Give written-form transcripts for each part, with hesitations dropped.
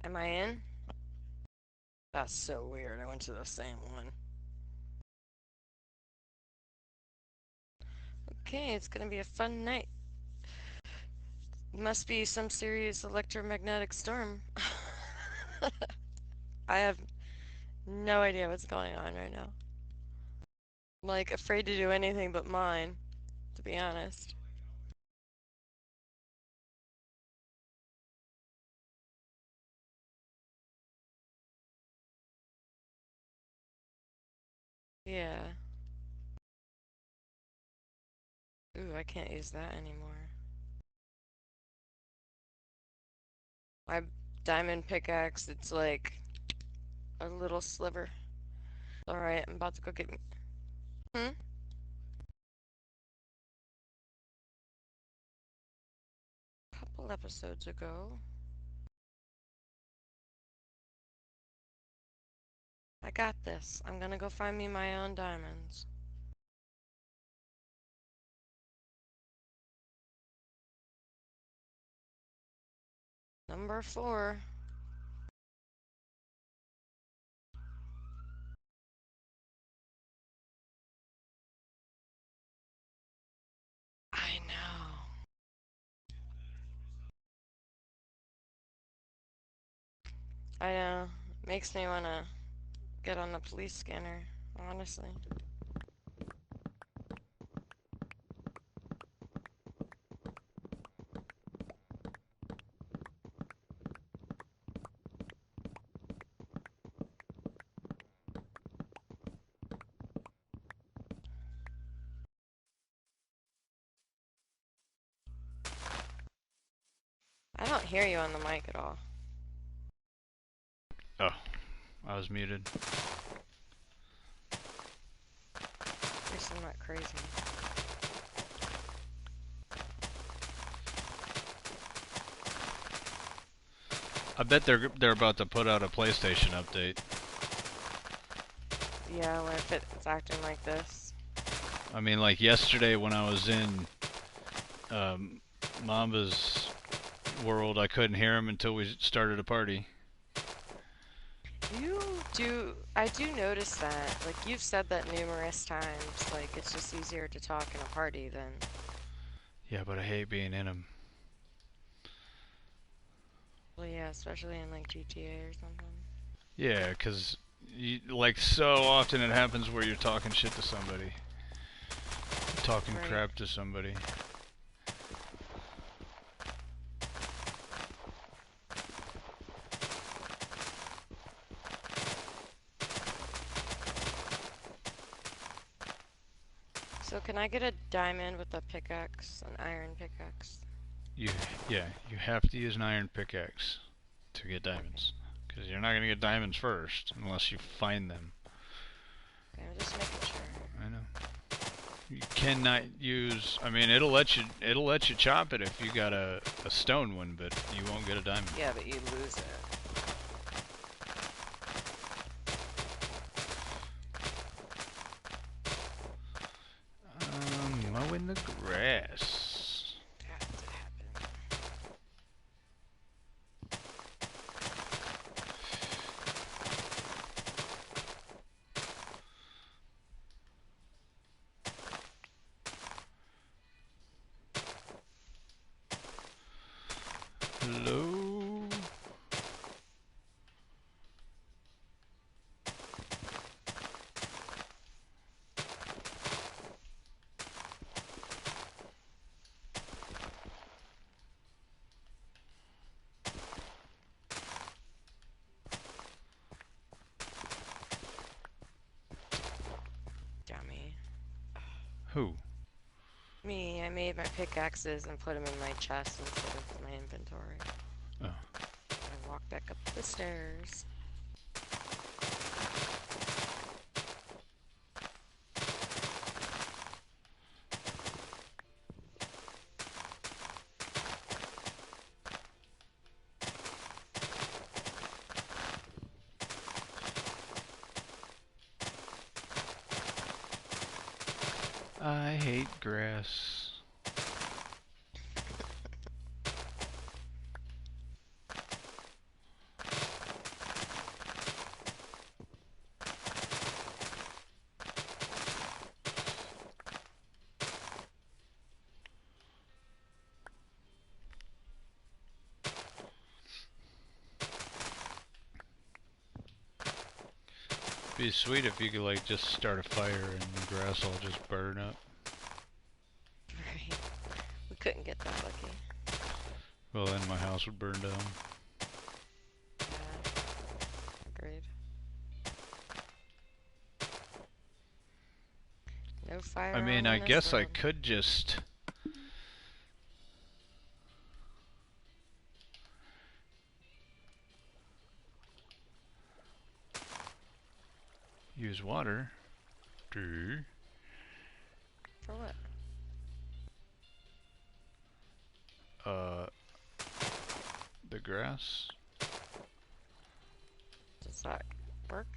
Am I in? That's so weird. I went to the same one. Okay, it's gonna be a fun night. Must be some serious electromagnetic storm. I have no idea what's going on right now. I'm like afraid to do anything but mine, to be honest. Yeah. Ooh, I can't use that anymore. My diamond pickaxe, it's like a little sliver. Alright, I'm about to go get me. Hmm? Couple episodes ago. I got this. I'm gonna go find me my own diamonds. Number 4. I know. I know. Makes me wanna get on the police scanner, honestly. I don't hear you on the mic at all. Oh, I was muted. Guess I'm not crazy. I bet they're about to put out a PlayStation update. Yeah, what if it's acting like this? I mean, like yesterday when I was in um, Mamba's world, I couldn't hear him until we started a party. I do notice that. Like, you've said that numerous times. Like, it's just easier to talk in a party than. Yeah, but I hate being in them. Well, yeah, especially in, like, GTA or something. Yeah, 'cause like so often it happens where you're talking shit to somebody, talking Right. crap to somebody. So, can I get a diamond with a pickaxe, an iron pickaxe? You, yeah, you have to use an iron pickaxe to get Okay. diamonds, 'cause you're not gonna get diamonds first unless you find them. Okay, I'm just making sure. I know. You cannot use. I mean, it'll let you chop it if you got a stone one, but you won't get a diamond. Yeah, but you lose it. Mowing the grass. Had to happen. Hello. Dummy. Who? Me, I made my pickaxes and put them in my chest instead of my inventory. Oh. I walk back up the stairs. I hate grass. Be sweet if you could like just start a fire and the grass all just burn up. Right. We couldn't get that lucky. Well, then my house would burn down. Yeah, agreed. No I firearm mean, I in this guess I world. could just use water. For what? Uh, the grass. Does that work?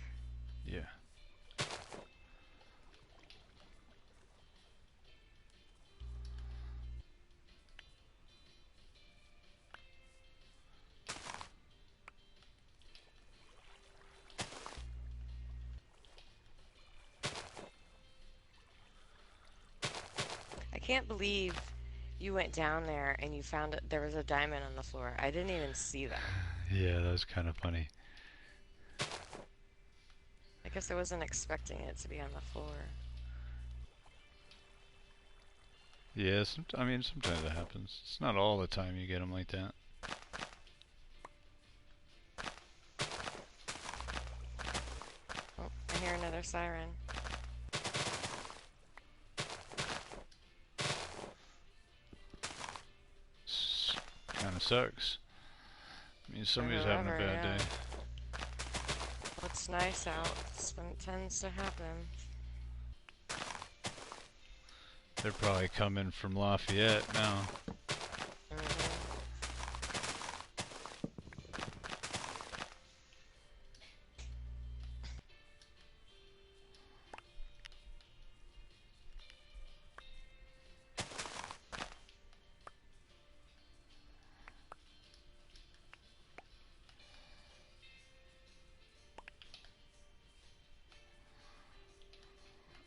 Yeah. I can't believe you went down there and you found it. There was a diamond on the floor. I didn't even see that. Yeah, that was kind of funny. I guess I wasn't expecting it to be on the floor. Yeah, I mean, sometimes it happens. It's not all the time you get them like that. Oh, I hear another siren. Kind of sucks. I mean, For somebody's having a whoever, bad yeah. day. Well, it's nice out. It's when it tends to happen. They're probably coming from Lafayette now. Mm-hmm.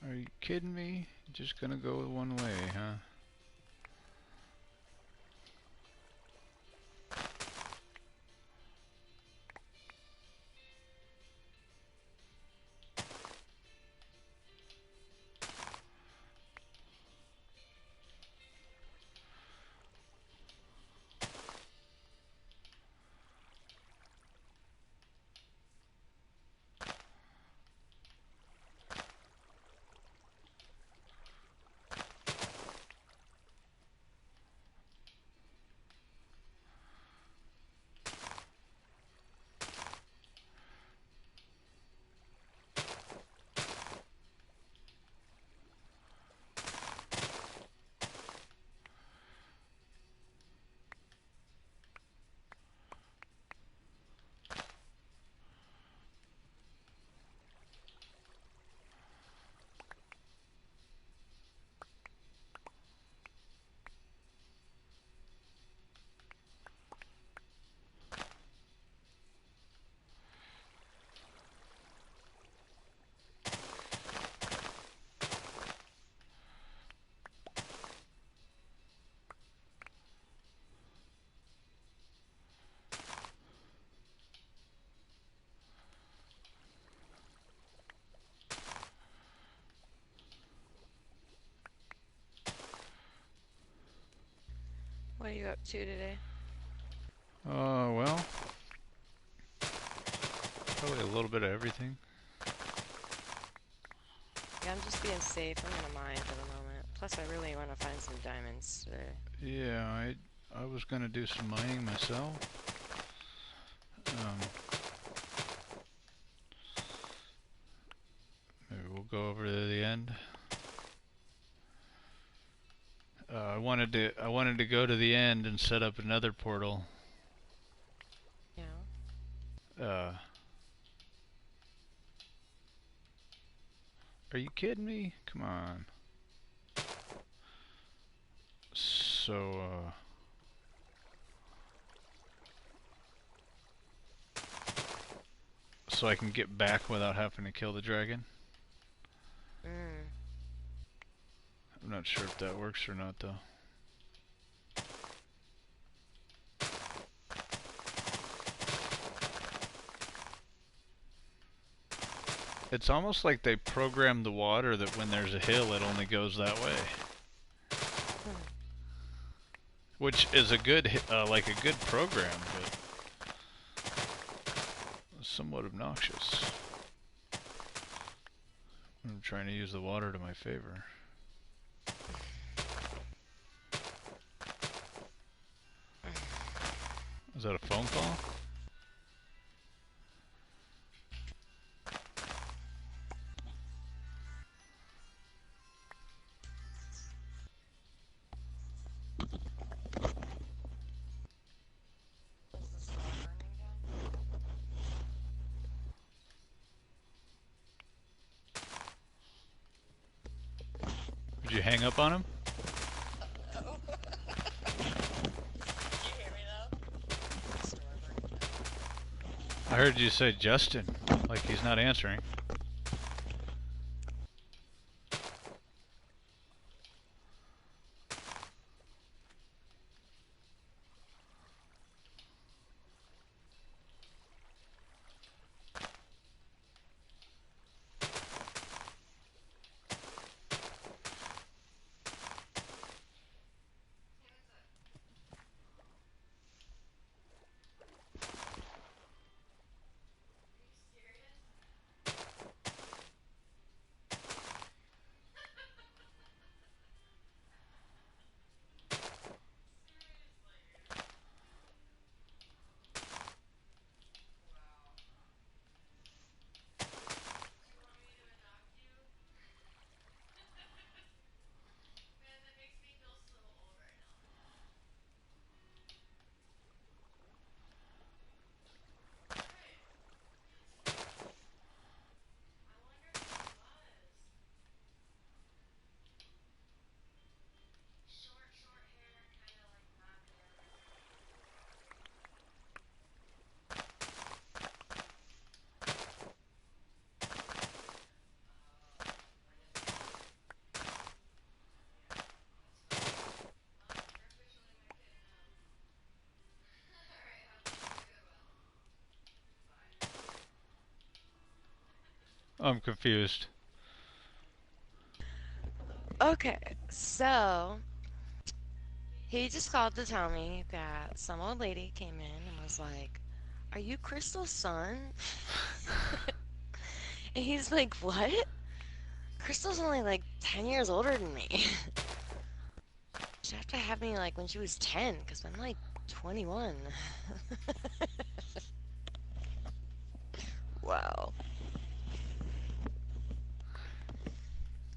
Are you kidding me? Just gonna go one way, huh? What are you up to today? Well, probably a little bit of everything. Yeah, I'm just being safe. I'm gonna mine for the moment. Plus, I really want to find some diamonds today. Yeah, I was gonna do some mining myself. Um, Maybe we'll go over to the end. I wanted to go to the end and set up another portal. Yeah. Uh, are you kidding me? Come on. So, so I can get back without having to kill the dragon. Mm. I'm not sure if that works or not, though. It's almost like they program the water that when there's a hill, it only goes that way, Hmm. which is a good, like a good program, but somewhat obnoxious. I'm trying to use the water to my favor. Is that a phone call? Is the store burning down? Did you hang up on him? No. Did you hear me though? The store burning down. I heard you say Justin, like he's not answering. I'm confused. Okay, so he just called to tell me that some old lady came in and was like, "Are you Crystal's son?" And he's like, "What? Crystal's only like 10 years older than me." She'd have to have me like when she was 10, because I'm like 21. Wow.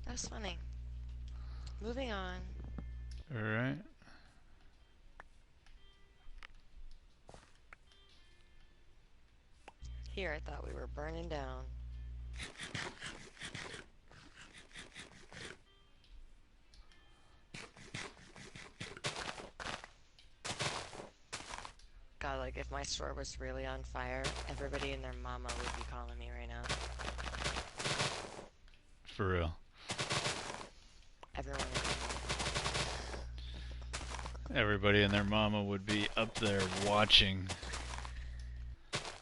That was funny. Moving on. Alright. Here, I thought we were burning down. God, like if my store was really on fire, everybody and their mama would be calling me right now. For real. Everyone and Everybody and their mama would be up there watching.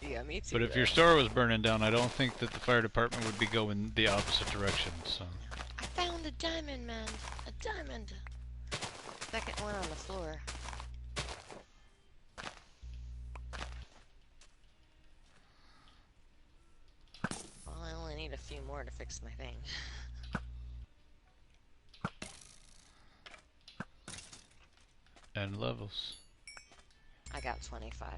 their mama. Yeah, me But too, if your though. store was burning down, I don't think that the fire department would be going the opposite direction, so. I found a diamond, man. A diamond. Second one on the floor. Well, I only need a few more to fix my thing. And levels. I got 25.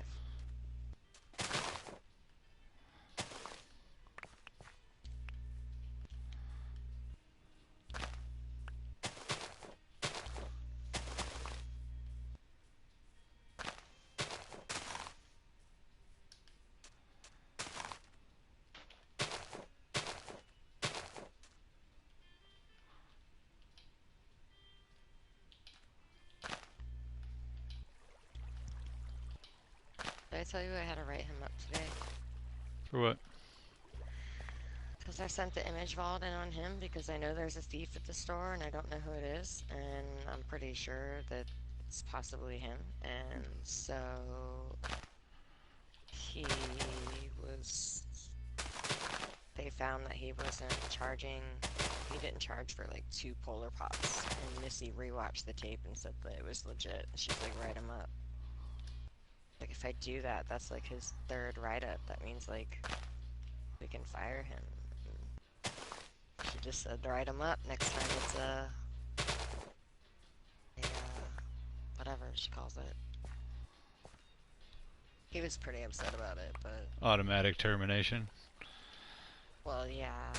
Did I tell you I had to write him up today? For what? Because I sent the image vault in on him because I know there's a thief at the store and I don't know who it is. And I'm pretty sure that it's possibly him. And so he was. They found that he wasn't charging. He didn't charge for like 2 polar pops. And Missy rewatched the tape and said that it was legit. She's like, write him up. Like, if I do that, that's like his third write up. That means like we can fire him. She just said, write him up. Next time it's whatever she calls it. He was pretty upset about it, but Automatic termination. well, yeah,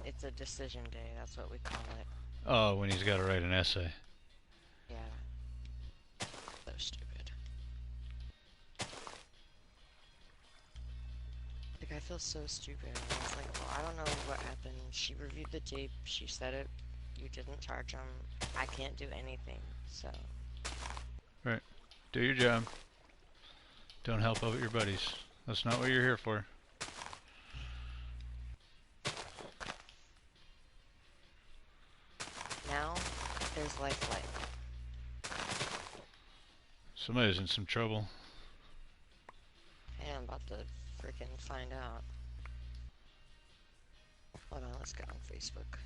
it's a decision day. That's what we call it. Oh, when he's got to write an essay. Yeah, so stupid. Like, I feel so stupid. And I was like, well, I don't know what happened. She reviewed the tape. She said it. You didn't charge him. I can't do anything. So. Right. Do your job. Don't help out your buddies. That's not what you're here for. Now, there's lifeline. Somebody's in some trouble. Hey, I'm about to freaking find out. Hold on, let's go on Facebook.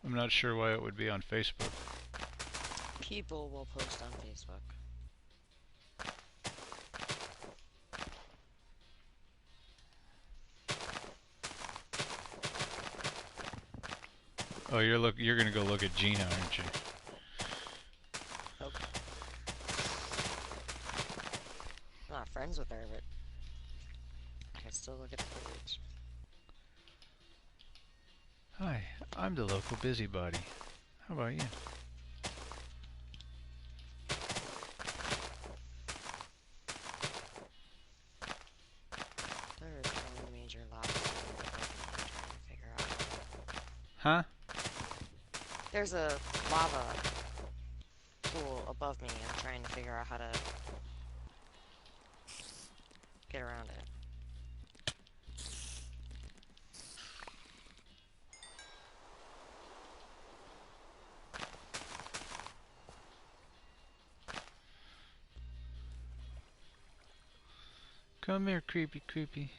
I'm not sure why it would be on Facebook. People will post on Facebook. Oh, you're gonna go look at Gina, aren't you? Nope. I'm not friends with her, but I can still look at the page. Hi, I'm the local busybody. How about you? There is one major lava pool that I'm trying to figure out. Huh? There's a lava pool above me. I'm trying to figure out how to get around it. Come here, creepy, creepy.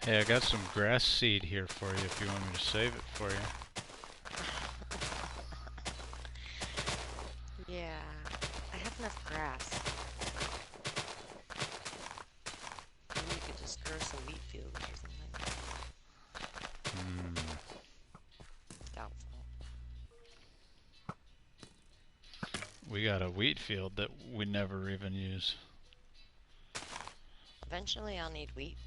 Hey, I got some grass seed here for you if you want me to save it for you. Yeah, I have enough grass. Maybe you could just grow some wheat fields or something. Doubtful. We got a wheat field that we never even use. Eventually I'll need wheat.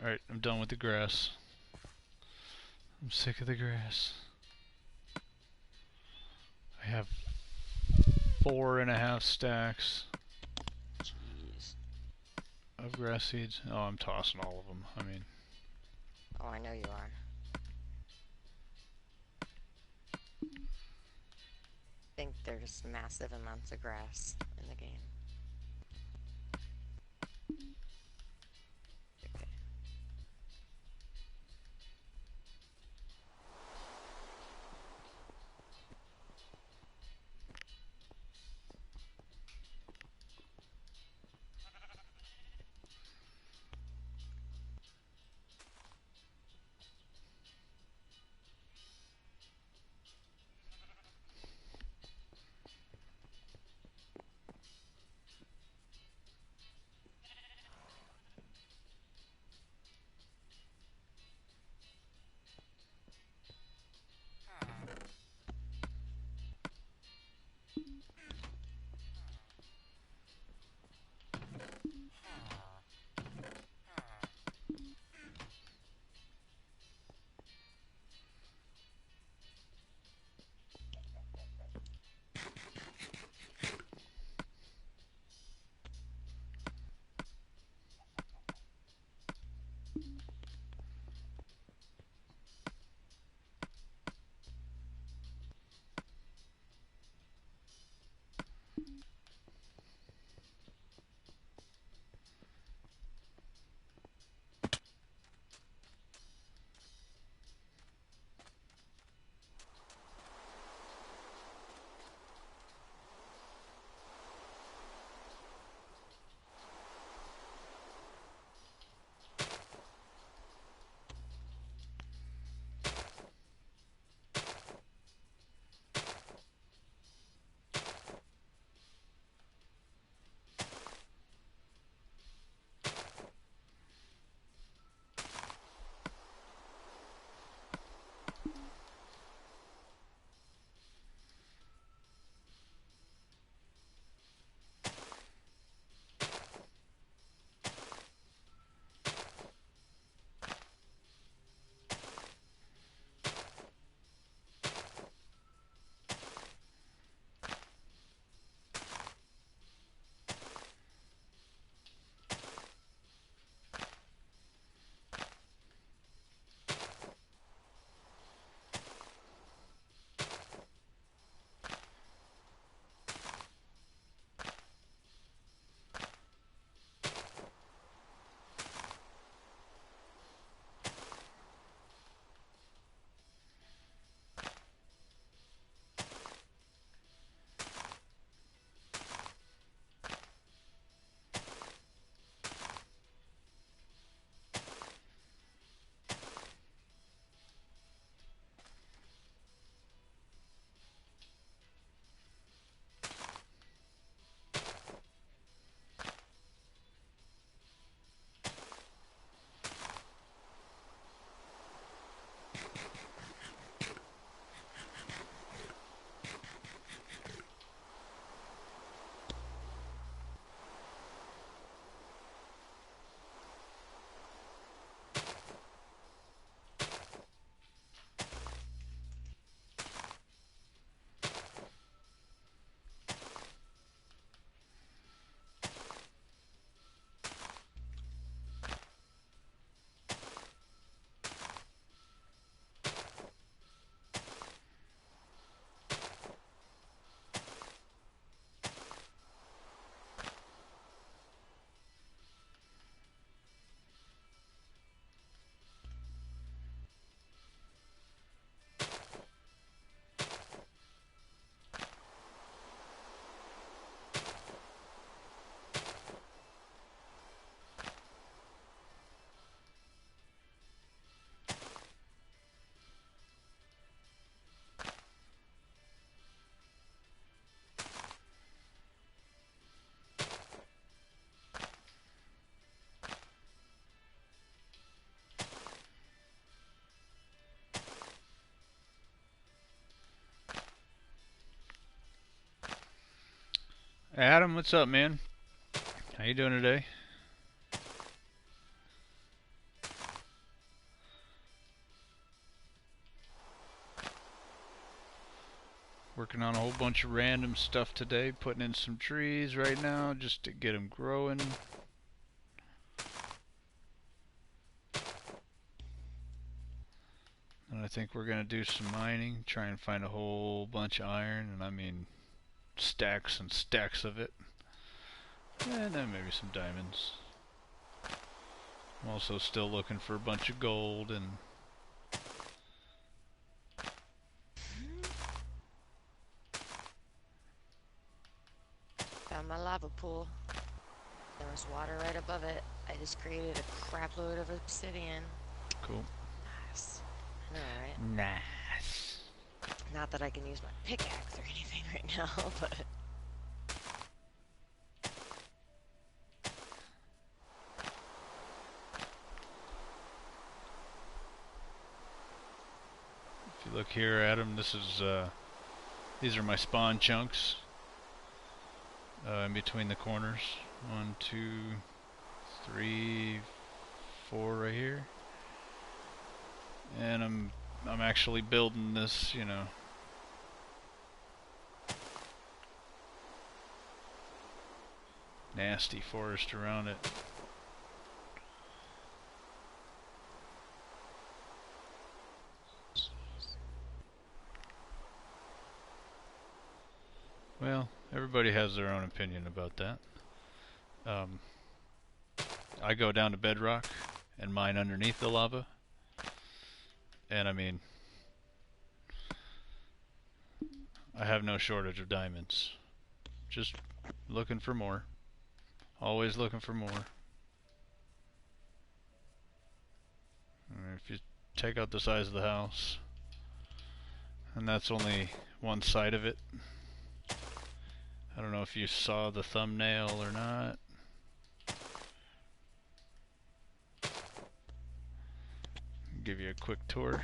Alright, I'm done with the grass. I'm sick of the grass. I have 4.5 stacks Jeez. of grass seeds. Oh, I'm tossing all of them. I mean, Oh, I know you are. think there's massive amounts of grass in the game. Okay. Adam, what's up, man? How you doing today? Working on a whole bunch of random stuff today, putting in some trees right now just to get them growing. And I think we're gonna do some mining, try and find a whole bunch of iron, and I mean stacks and stacks of it. And then maybe some diamonds. I'm also still looking for a bunch of gold and Found my lava pool. There was water right above it. I just created a crap load of obsidian. cool. Nice. I know, right? Nice. Not that I can use my pickaxe or anything right now, but... If you look here, Adam, this is these are my spawn chunks in between the corners. 1, 2, 3, 4 right here. And I'm actually building this, you know. Nasty forest around it. Well, everybody has their own opinion about that. I go down to bedrock and mine underneath the lava. And I mean, I have no shortage of diamonds. Just looking for more. Always looking for more. If you take out the size of the house, and that's only one side of it. I don't know if you saw the thumbnail or not. Give you a quick tour.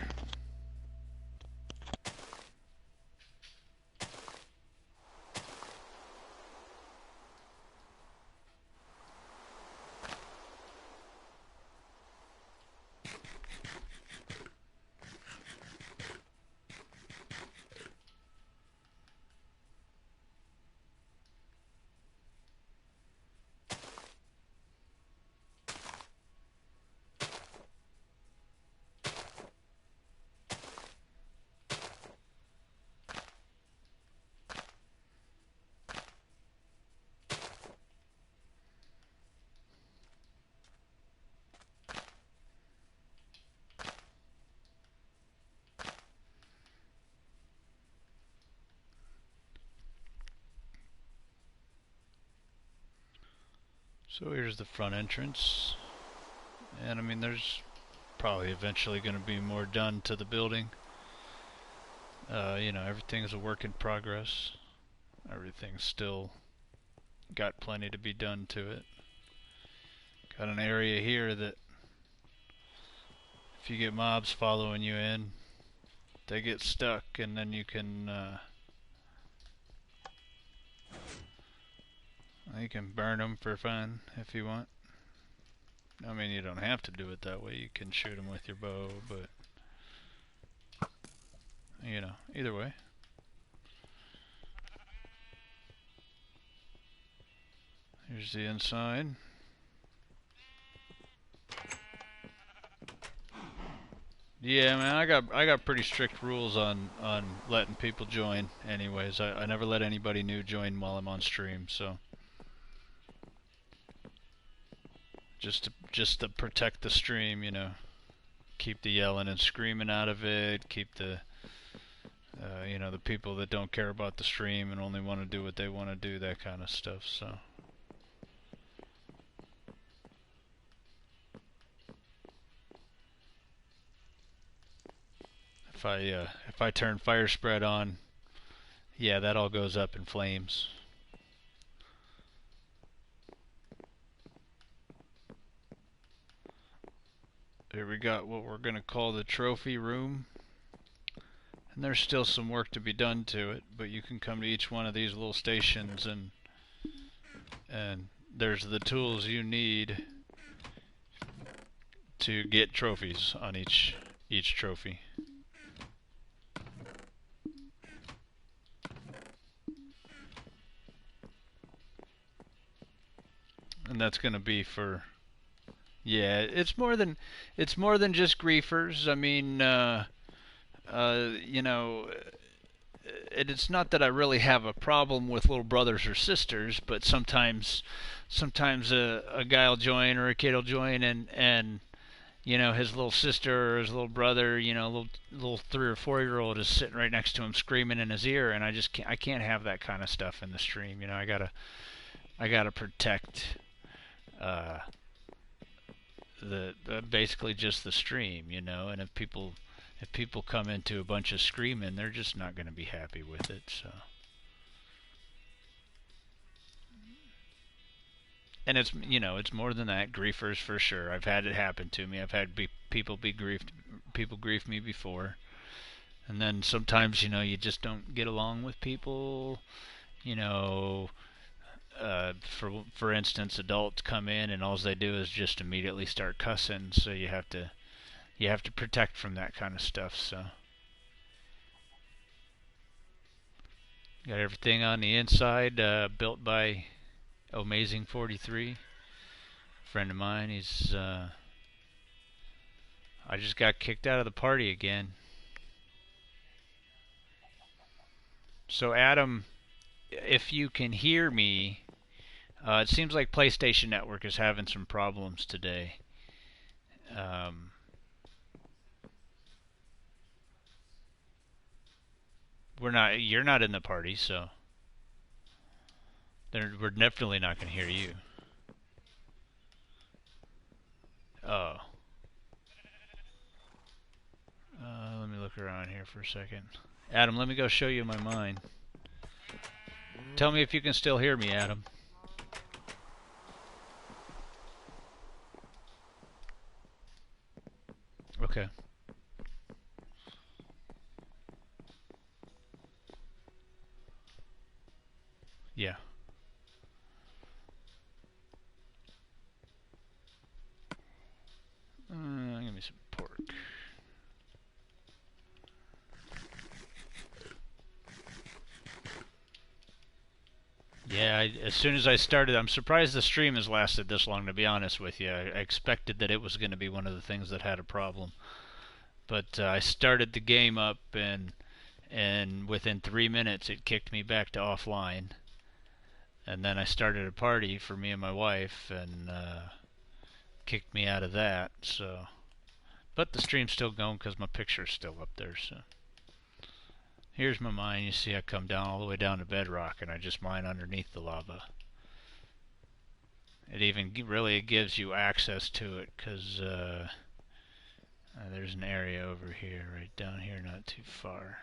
So here's the front entrance, and I mean there's probably eventually going to be more done to the building. You know, everything's a work in progress. Everything's still got plenty to be done to it. Got an area here that if you get mobs following you in, they get stuck, and then you can burn them for fun if you want. I mean, you don't have to do it that way. You can shoot them with your bow, but you know, either way. Here's the inside. Yeah, man, I got pretty strict rules on letting people join. Anyways, I never let anybody new join while I'm on stream, so just to protect the stream, you know, keep the yelling and screaming out of it, keep the you know, the people that don't care about the stream and only want to do what they want to do, that kind of stuff. So if I turn fire spread on, yeah, that all goes up in flames. Here we got what we're gonna call the trophy room, and there's still some work to be done to it, but you can come to each one of these little stations and there's the tools you need to get trophies on each trophy. And that's gonna be for, yeah, it's more than just griefers. I mean, you know, it's not that I really have a problem with little brothers or sisters, but sometimes a guy will join or a kid will join, and his little sister or his little brother, little 3 or 4 year old is sitting right next to him screaming in his ear, and I can't have that kind of stuff in the stream. I gotta protect uh, the basically just the stream, and if people come into a bunch of screaming, they're just not going to be happy with it. So, and it's more than that. Griefers for sure. I've had it happen to me. I've had people grief me before, and then sometimes you just don't get along with people. You know, for instance, adults come in and all they do is just immediately start cussing. So you have to protect from that kind of stuff. So got everything on the inside built by Amazing 43, friend of mine. I just got kicked out of the party again. So Adam, if you can hear me, it seems like PlayStation Network is having some problems today. Um, you're not in the party, so we're definitely not going to hear you. Oh. Let me look around here for a second. Adam, let me go show you my mine. Tell me if you can still hear me, Adam. Okay. Yeah. Give me some pork. Yeah, as soon as I started, I'm surprised the stream has lasted this long, to be honest with you. I expected that it was going to be one of the things that had a problem. But I started the game up, and within 3 minutes it kicked me back to offline. And then I started a party for me and my wife, and kicked me out of that. So, but the stream's still going because my picture's still up there. So here's my mine. You see I come down all the way down to bedrock, and I just mine underneath the lava. It even really gives you access to it because there's an area over here, right down here, not too far.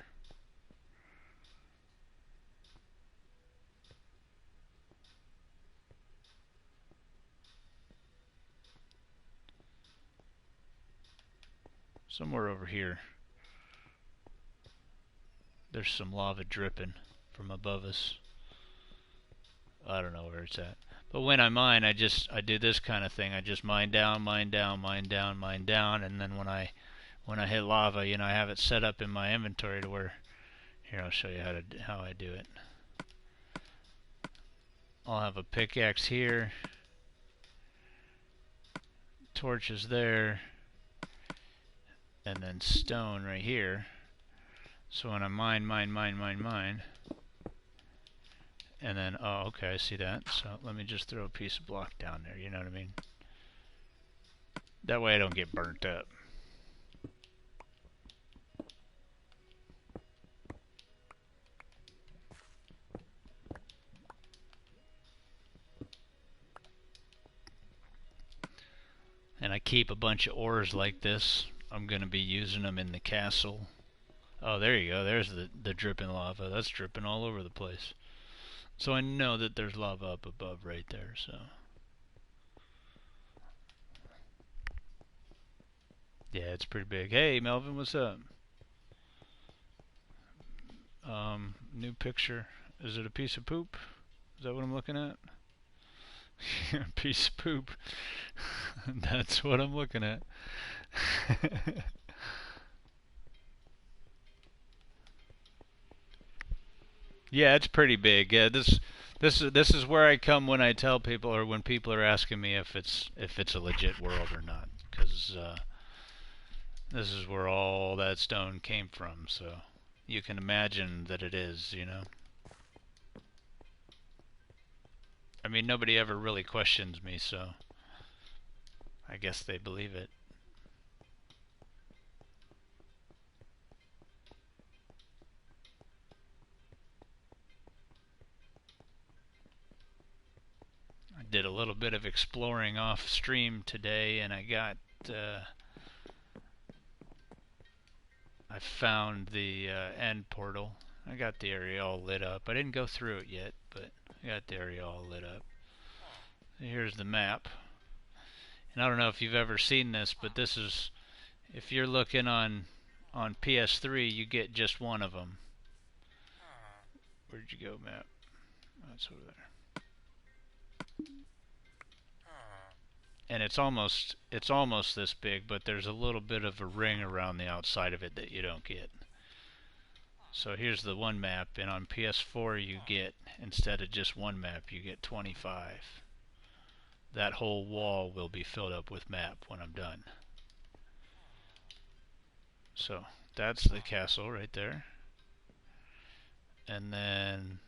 Somewhere over here, there's some lava dripping from above us. I don't know where it's at. But when I mine, I do this kind of thing. I just mine down, mine down, mine down, mine down, and then when I hit lava, I have it set up in my inventory to where, here, I'll show you how I do it. I'll have a pickaxe here, torches there, and then stone right here. So when I mine, and then, oh, okay, I see that. So let me just throw a piece of block down there, you know what I mean? That way I don't get burnt up. And I keep a bunch of ores like this. I'm going to be using them in the castle. Oh, there you go. There's the dripping lava. That's dripping all over the place. So I know that there's lava up above right there, so. Yeah, it's pretty big. Hey, Melvin, what's up? New picture. Is it a piece of poop? Is that what I'm looking at? A piece of poop. That's what I'm looking at. Yeah, it's pretty big. Yeah, this is where I come when I tell people, or when people are asking me if it's a legit world or not, because This is where all that stone came from, so you can imagine that it is, you know. I mean, nobody ever really questions me, so I guess they believe it. I did a little bit of exploring off stream today, and I found the end portal. I got the area all lit up. I didn't go through it yet, but I got the area all lit up. Here's the map. And I don't know if you've ever seen this, but this is, if you're looking on PS3, you get just one of them. Where'd you go, map? That's over there. And it's almost this big, but there's a little bit of a ring around the outside of it that you don't get. So here's the one map, and on PS4 you get, instead of just one map, you get 25. That whole wall will be filled up with map when I'm done. So that's the castle right there. And then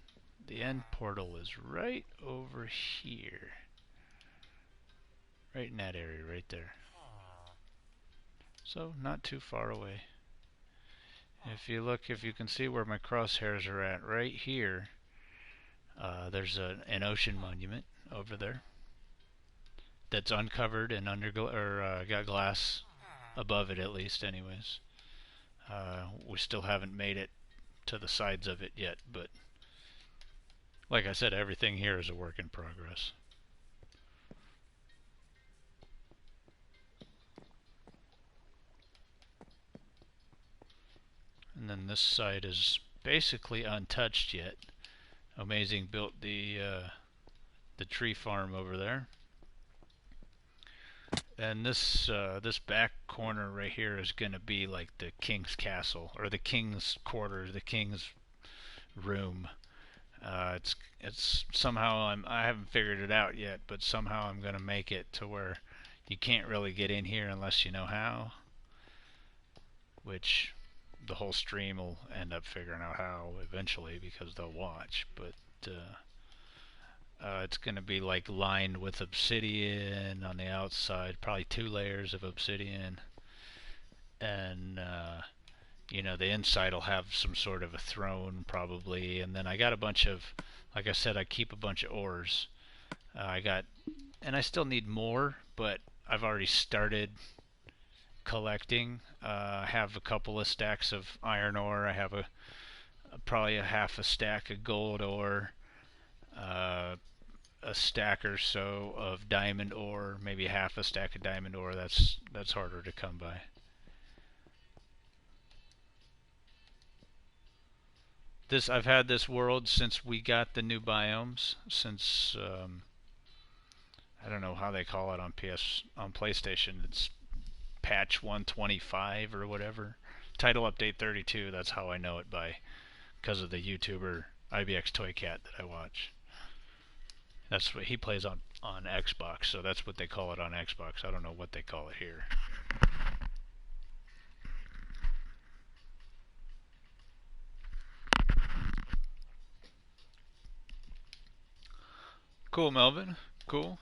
the end portal is right over here. Right in that area right there. So not too far away. If you look, if you can see where my crosshairs are at, right here, there's an ocean monument over there that's uncovered and got glass above it, at least, anyways. We still haven't made it to the sides of it yet, but like I said, everything here is a work in progress. And then this side is basically untouched yet. Amazing built the tree farm over there. And this back corner right here is going to be like the king's castle, or the king's quarters, the king's room. It's somehow, I haven't figured it out yet, but somehow I'm going to make it to where you can't really get in here unless you know how, which the whole stream will end up figuring out how eventually because they'll watch. But it's going to be like lined with obsidian on the outside, probably 2 layers of obsidian, and you know, the inside will have some sort of a throne probably. And then I got a bunch of, like I said, I keep a bunch of ores. And I still need more, but I've already started collecting. I have a couple of stacks of iron ore. I have probably a half a stack of gold ore, a stack or so of diamond ore, maybe half a stack of diamond ore. That's harder to come by. I've had this world since we got the new biomes, since I don't know how they call it on PlayStation. It's patch 125 or whatever. Title update 32. That's how I know it by, because of the YouTuber IBX Toy Cat that I watch. That's what he plays on Xbox, so that's what they call it on Xbox. I don't know what they call it here. Cool, Melvin. Cool.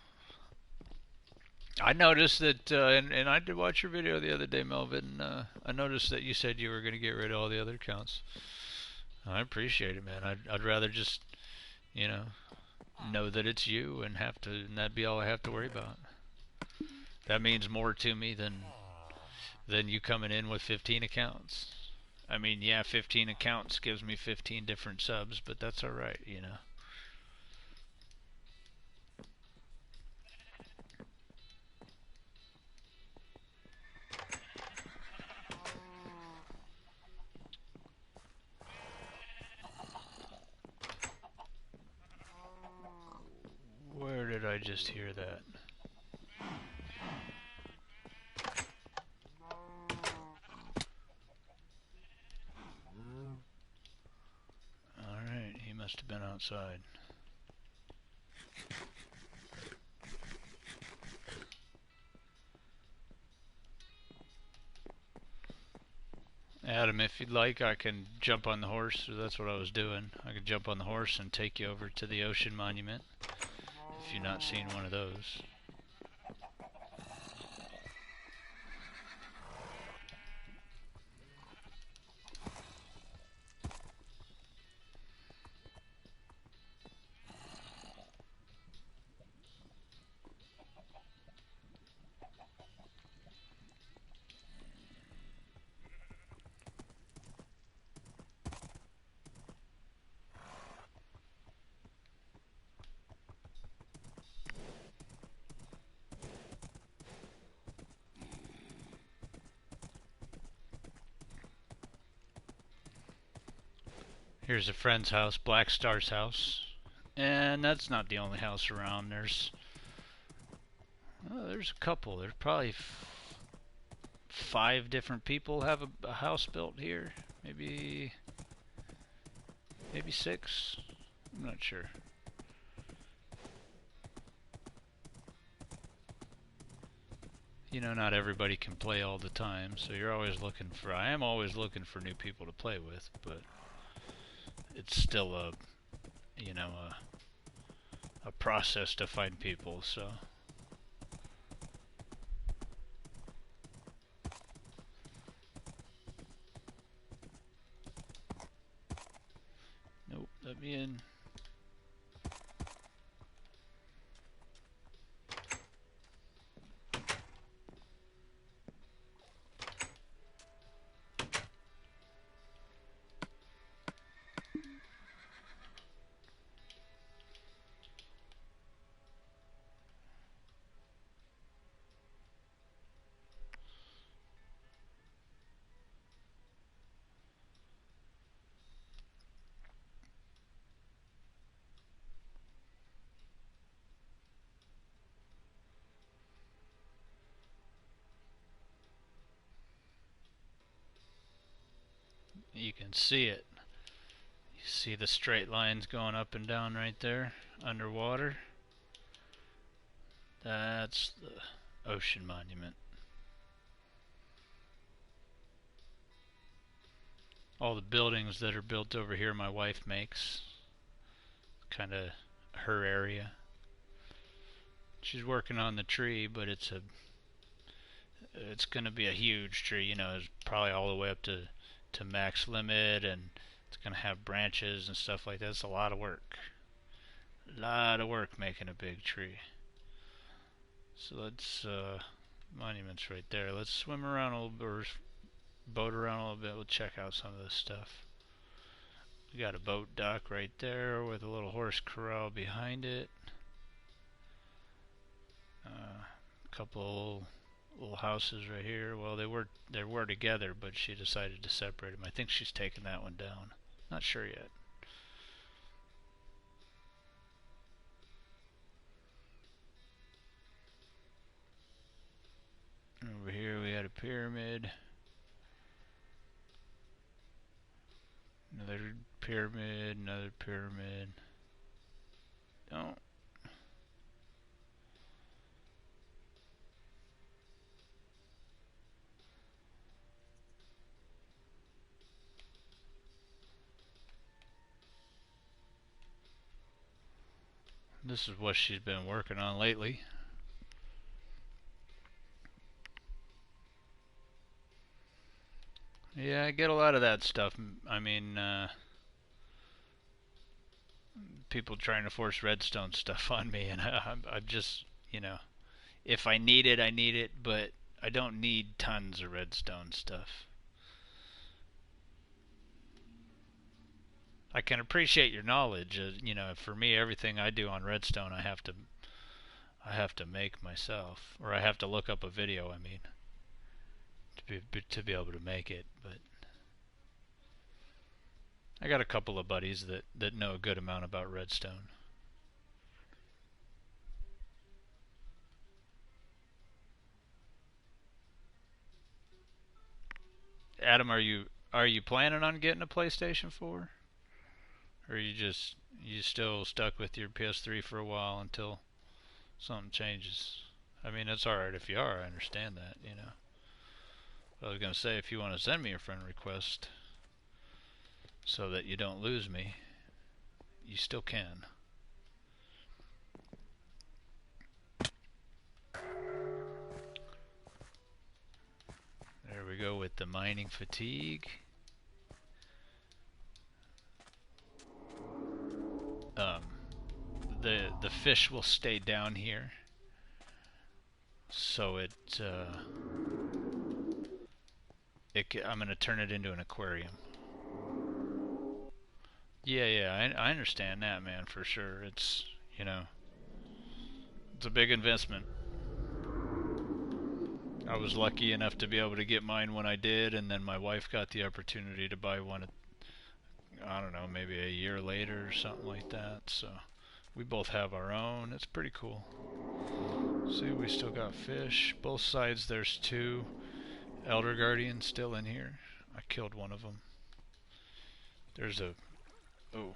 I noticed that, and I did watch your video the other day, Melvin. I noticed that you said you were going to get rid of all the other accounts. I appreciate it, man. I'd rather just, you know that it's you and that'd be all I have to worry about. That means more to me than you coming in with 15 accounts. I mean, yeah, 15 accounts gives me 15 different subs, but that's all right, you know. Where did I just hear that? Alright, he must have been outside. Adam, if you'd like, I can jump on the horse. That's what I was doing. I could jump on the horse and take you over to the ocean monument if you've not seen one of those. Here's a friend's house, Black Star's house. And that's not the only house around. There's a couple. There's probably 5 different people have a house built here. Maybe 6. I'm not sure. You know, not everybody can play all the time, so you're always looking for. I am always looking for new people to play with, but it's still a process to find people. So. Nope, let me in. You can see it. You see the straight lines going up and down right there underwater. That's the ocean monument. All the buildings that are built over here my wife makes. Kind of her area. She's working on the tree, but it's going to be a huge tree. You know, it's probably all the way up to max limit, and it's going to have branches and stuff like that. It's a lot of work. A lot of work making a big tree. So let's monuments right there. Let's swim around a little bit, or boat around a little bit. We'll check out some of this stuff. We got a boat dock right there with a little horse corral behind it. A couple little houses right here. Well, they were together, but she decided to separate them. I think she's taken that one down. Not sure yet. Over here we had a pyramid. Another pyramid, another pyramid. Don't. This is what she's been working on lately. Yeah, I get a lot of that stuff. I mean, people trying to force redstone stuff on me, and I'm just, if I need it, I need it, but I don't need tons of redstone stuff. I can appreciate your knowledge. For me, everything I do on redstone, I have to make myself, or I have to look up a video. I mean, to be able to make it, but I got a couple of buddies that know a good amount about redstone. Adam, are you planning on getting a PlayStation 4? Or you still stuck with your PS3 for a while until something changes? I mean, it's alright if you are, I understand that. I was going to say, if you want to send me a friend request so that you don't lose me, you still can. There we go with the mining fatigue. The fish will stay down here, so I'm gonna turn it into an aquarium. Yeah, I understand that, man, for sure. It's, you know, it's a big investment. I was lucky enough to be able to get mine when I did, and then my wife got the opportunity to buy one, I don't know, maybe a year later or something like that. So we both have our own. It's pretty cool. See, we still got fish. Both sides there's 2 Elder Guardians still in here. I killed one of them. There's a... Oh.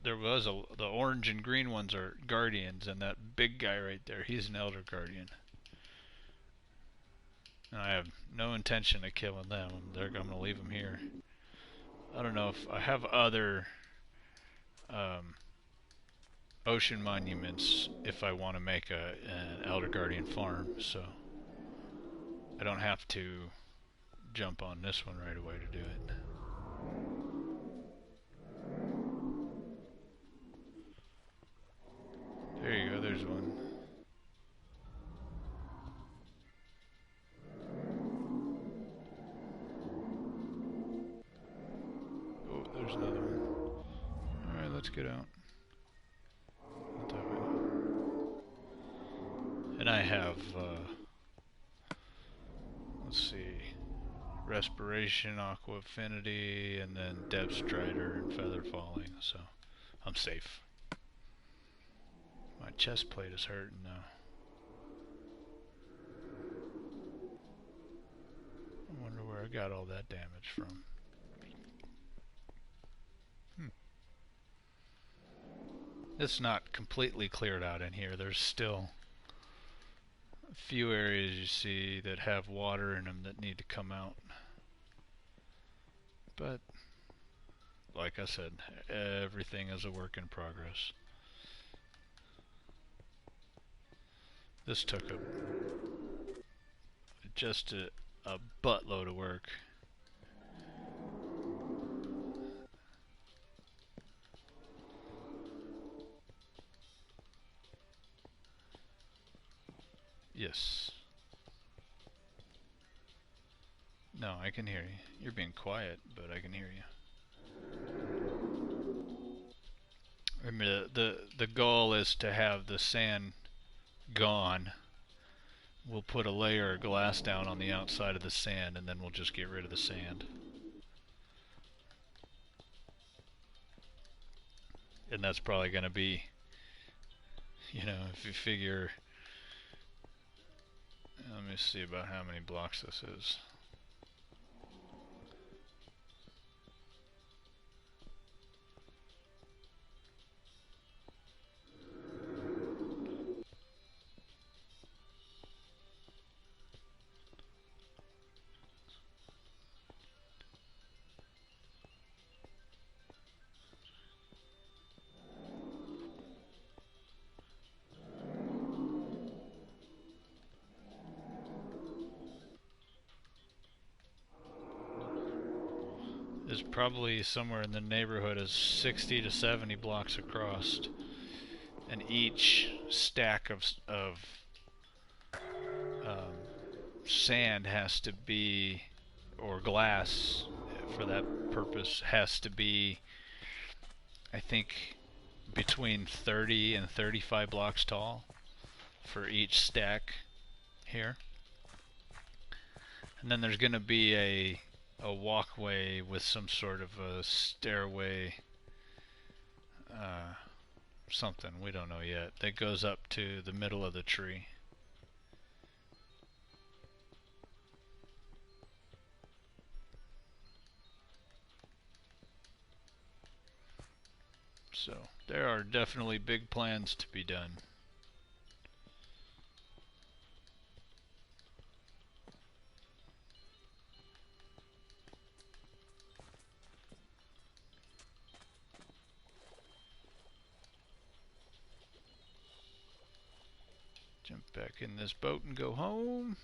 There was the orange and green ones are Guardians, and that big guy right there, he's an Elder Guardian. And I have no intention of killing them. I'm going to leave them here. I don't know if I have other ocean monuments if I want to make an Elder Guardian farm, so I don't have to jump on this one right away to do it. There you go, there's one. Oh, there's another one. Alright, let's get out. And I have, let's see, Respiration, Aqua Affinity, and then Depth Strider and Feather Falling, so I'm safe. My chest plate is hurting now. I wonder where I got all that damage from. It's not completely cleared out in here. There's still a few areas you see that have water in them that need to come out. But, like I said, everything is a work in progress. This took just a buttload of work. Yes. No, I can hear you. You're being quiet, but I can hear you. Remember, the goal is to have the sand gone. We'll put a layer of glass down on the outside of the sand, and then we'll just get rid of the sand. And that's probably going to be, you know, if you figure, let me see about how many blocks this is. Is probably somewhere in the neighborhood of 60 to 70 blocks across, and each stack of sand has to be, or glass for that purpose, has to be, I think, between 30 and 35 blocks tall for each stack here. And then there's going to be a walkway with some sort of a stairway, something, we don't know yet, that goes up to the middle of the tree. So there are definitely big plans to be done. Jump back in this boat and go home.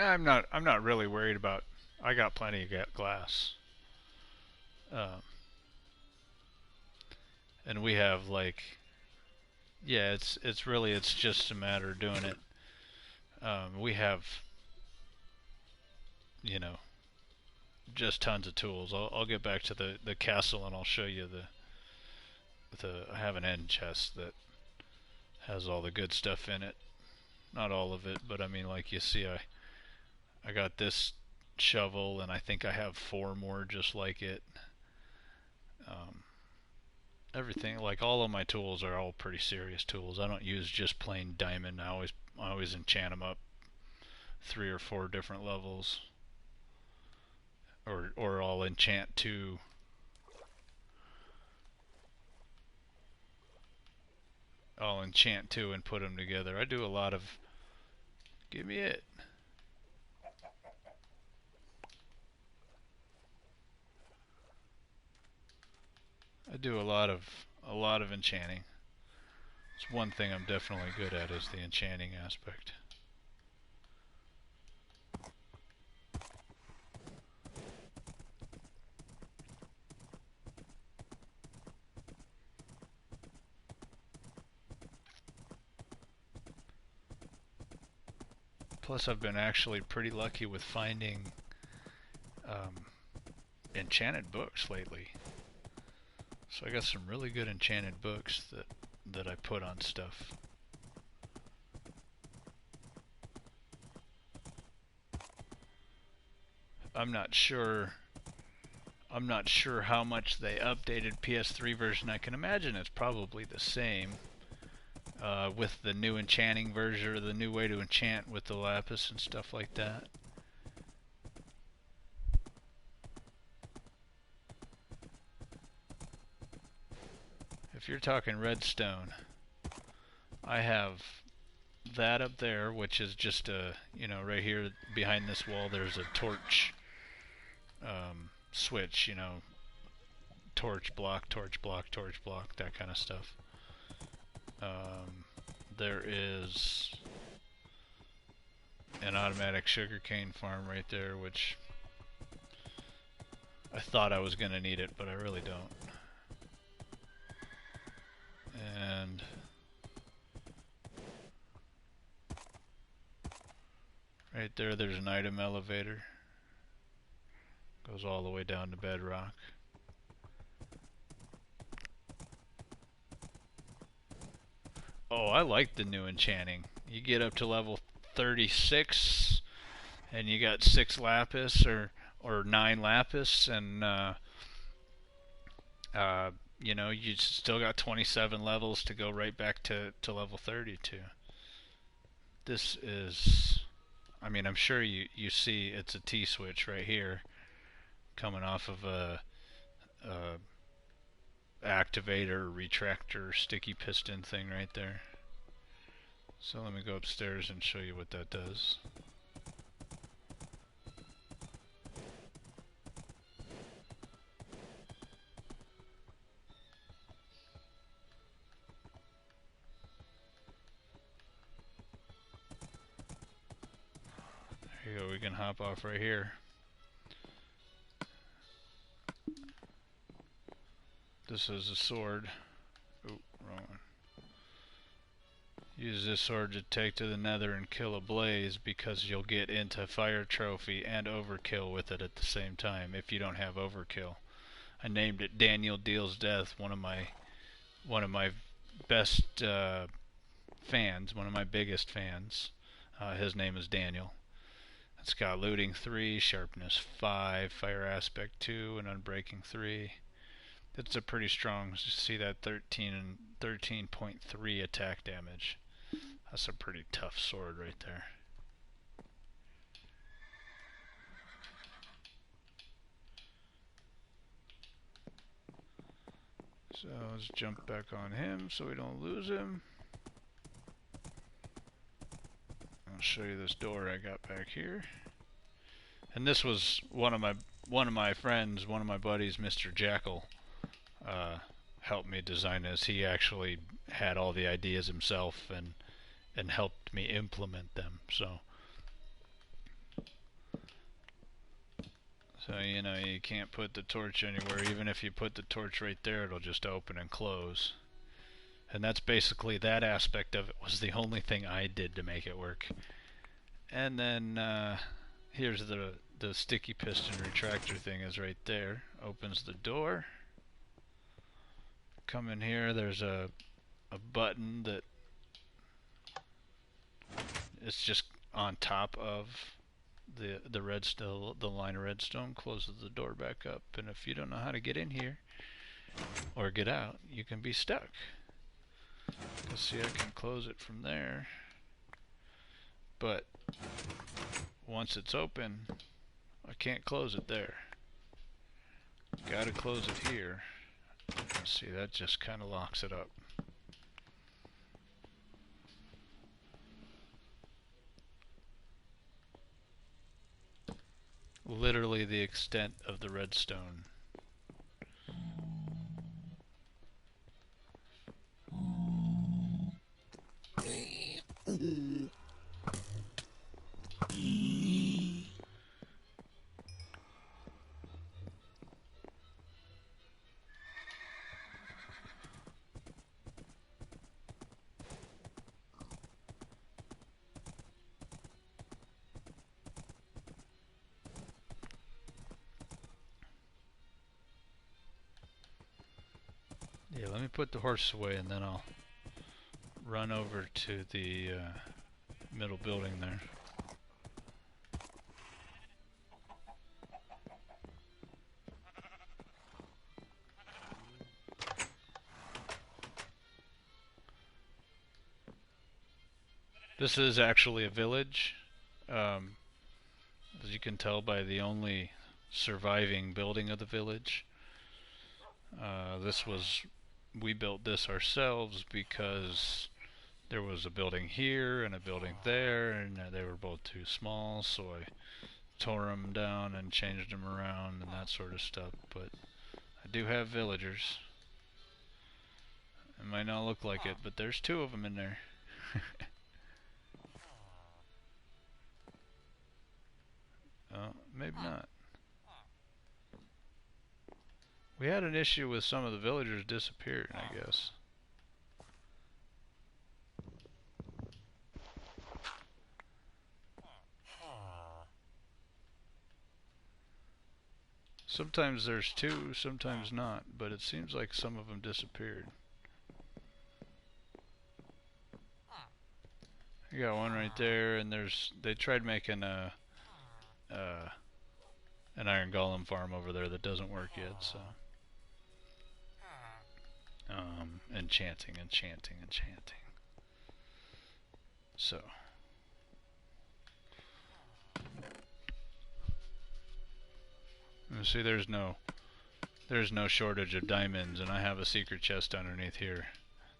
I'm not really worried about. I got plenty of glass. Um, and we have like, yeah, it's just a matter of doing it. We have, you know, just tons of tools. I'll get back to the castle and I'll show you the I have an end chest that has all the good stuff in it. Not all of it, but I mean, like you see, I got this shovel and I think I have 4 more just like it. Um, Everything, like all of my tools are all pretty serious tools. I don't use just plain diamond. I always enchant them up 3 or 4 different levels, or I'll enchant 2. I'll enchant 2 and put them together. I do a lot of. Give me it. I do a lot of enchanting. It's one thing I'm definitely good at is the enchanting aspect. Plus, I've been actually pretty lucky with finding um, enchanted books lately. So I got some really good enchanted books that I put on stuff. I'm not sure. I'm not sure how much they updated PS3 version. I can imagine it's probably the same with the new enchanting version or the new way to enchant with the lapis and stuff like that. If you're talking redstone, I have that up there, which is just a, right here behind this wall, there's a torch switch, torch block, torch block, torch block, that kind of stuff. There is an automatic sugarcane farm right there, which I thought I was going to need it, but I really don't. And right there, there's an item elevator. Goes all the way down to bedrock. Oh, I like the new enchanting. You get up to level 36 and you got 6 lapis or 9 lapis, and you still got 27 levels to go right back to level 32. This is, I mean, I'm sure you see it's a T-switch right here coming off of a activator, retractor, sticky piston thing right there. So let me go upstairs and show you what that does. There you go, we can hop off right here. This is a sword. Oh, wrong one. Use this sword to take to the nether and kill a blaze, because you'll get into fire trophy and overkill with it at the same time if you don't have overkill. I named it Daniel Deals Death, one of my best fans, one of my biggest fans. His name is Daniel. It's got looting 3, sharpness 5, fire aspect 2, and unbreaking 3. It's a pretty strong, see that 13 and 13.3 attack damage. That's a pretty tough sword right there. So let's jump back on him so we don't lose him. I'll show you this door I got back here. And this was one of my friends, one of my buddies, Mr. Jackal, helped me design this. He actually had all the ideas himself and helped me implement them. So you know, you can't put the torch anywhere. Even if you put the torch right there, it'll just open and close. And that's basically, that aspect of it was the only thing I did to make it work. And then here's the sticky piston retractor thing is right there. Opens the door. Come in here, there's a button that it's just on top of the redstone, the line of redstone, closes the door back up. And if you don't know how to get in here or get out, you can be stuck. See, I can close it from there, but once it's open, I can't close it there. Gotta close it here. See, that just kind of locks it up. Literally the extent of the redstone. Yeah, let me put the horse away and then I'll run over to the middle building there. This is actually a village. As you can tell by the only surviving building of the village. We built this ourselves because there was a building here and a building there, and they were both too small, so I tore them down and changed them around and that sort of stuff. But I do have villagers. It might not look like it, but there's 2 of them in there. Oh, maybe not. We had an issue with some of the villagers disappearing, I guess. Sometimes there's 2, sometimes not, but it seems like some of them disappeared. You got one right there, and they tried making an iron golem farm over there that doesn't work yet, so. Enchanting. So. You see, there's no shortage of diamonds, and I have a secret chest underneath here.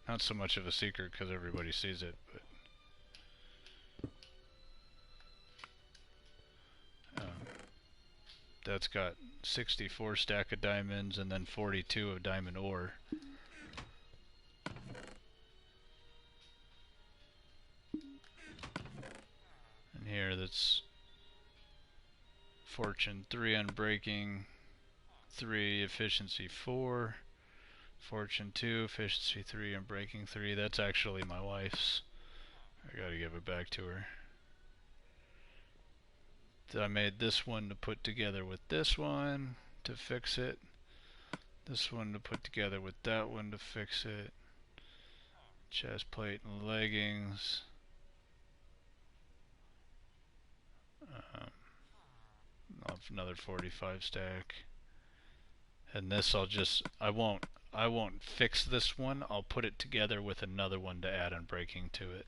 Not so much of a secret because everybody sees it, but that's got 64 stack of diamonds and then 42 of diamond ore. And here that's fortune 3 on breaking, 3 efficiency 4, fortune 2, efficiency 3 on breaking 3. That's actually my wife's. I gotta give it back to her. I made this one to put together with this one to fix it. This one to put together with that one to fix it. Chest plate and leggings. I'll have another 45 stack. And this I won't fix this one. I'll put it together with another one to add on breaking to it.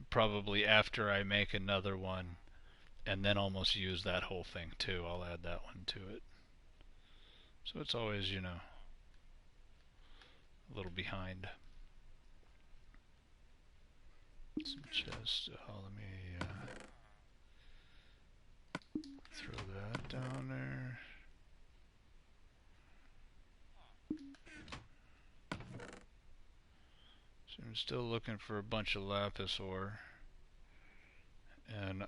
Probably after I make another one and then almost use that whole thing too, I'll add that one to it. So it's always, you know, a little behind. Some chest. Oh, let me throw that down there. So I'm still looking for a bunch of lapis ore, and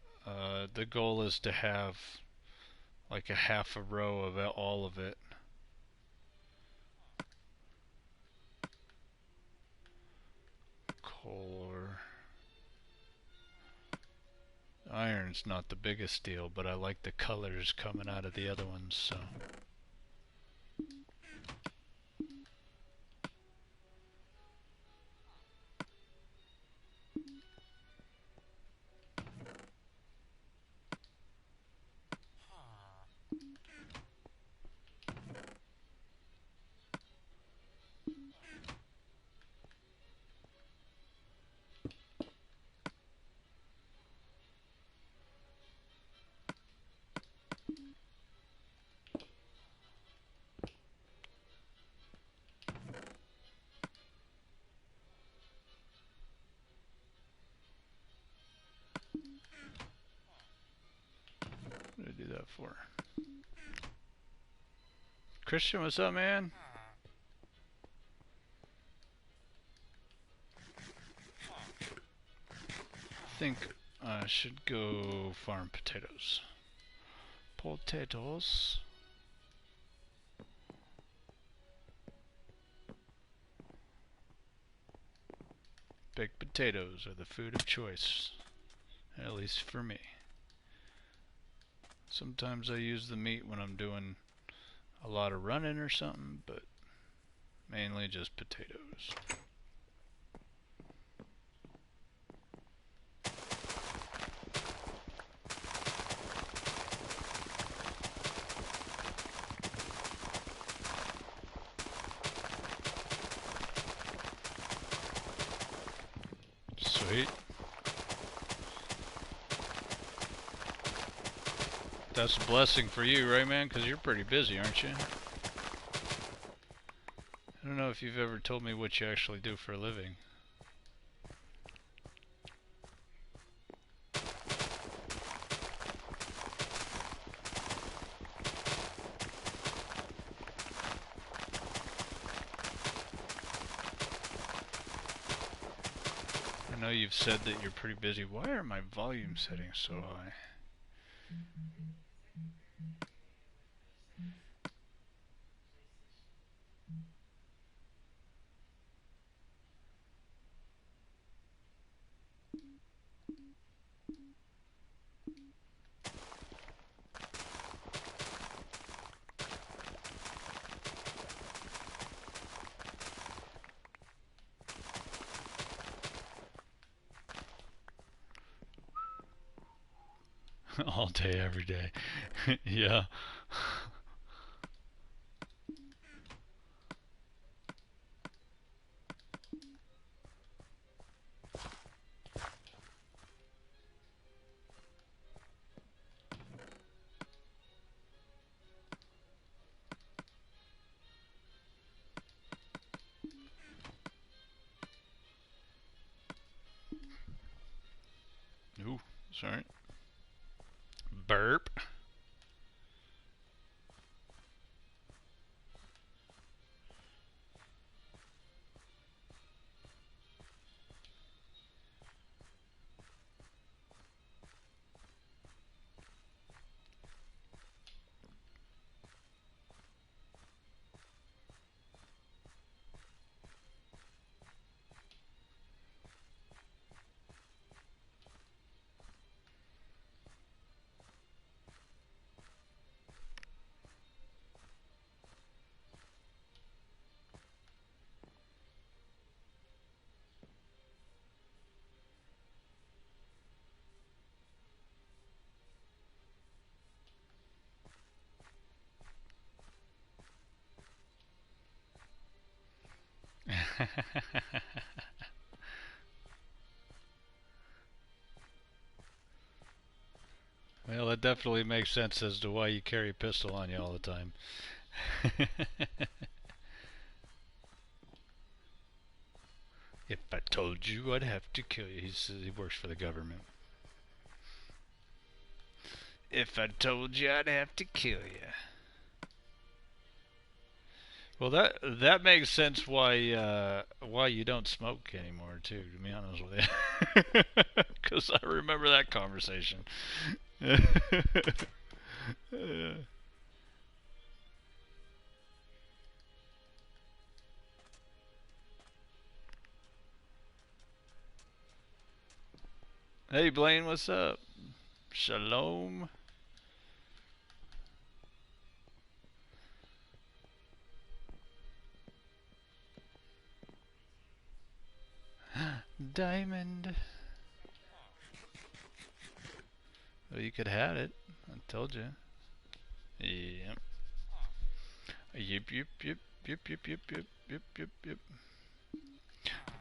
the goal is to have like a half a row of all of it. Coal ore. Iron's not the biggest deal, but I like the colors coming out of the other ones, so. What did I do that for? Christian, what's up, man? I think I should go farm potatoes. Potatoes. Baked potatoes are the food of choice, at least for me. Sometimes I use the meat when I'm doing a lot of running or something, but mainly just potatoes. Sweet. That's a blessing for you, right, man? Because you're pretty busy, aren't you? I don't know if you've ever told me what you actually do for a living. I know you've said that you're pretty busy. Why are my volume settings so high? All day, every day. Yeah. Ooh, sorry. Burp. Well, that definitely makes sense as to why you carry a pistol on you all the time. If I told you, I'd have to kill you. He works for the government. If I told you, I'd have to kill you. Well, that makes sense why you don't smoke anymore, too. To be honest with you, because I remember that conversation. Hey Blaine, what's up? Shalom. Diamond. Well, you could have it. I told you. Yep. Yep, yep, yep, yep, yep, yep, yep, yep, yep, yep.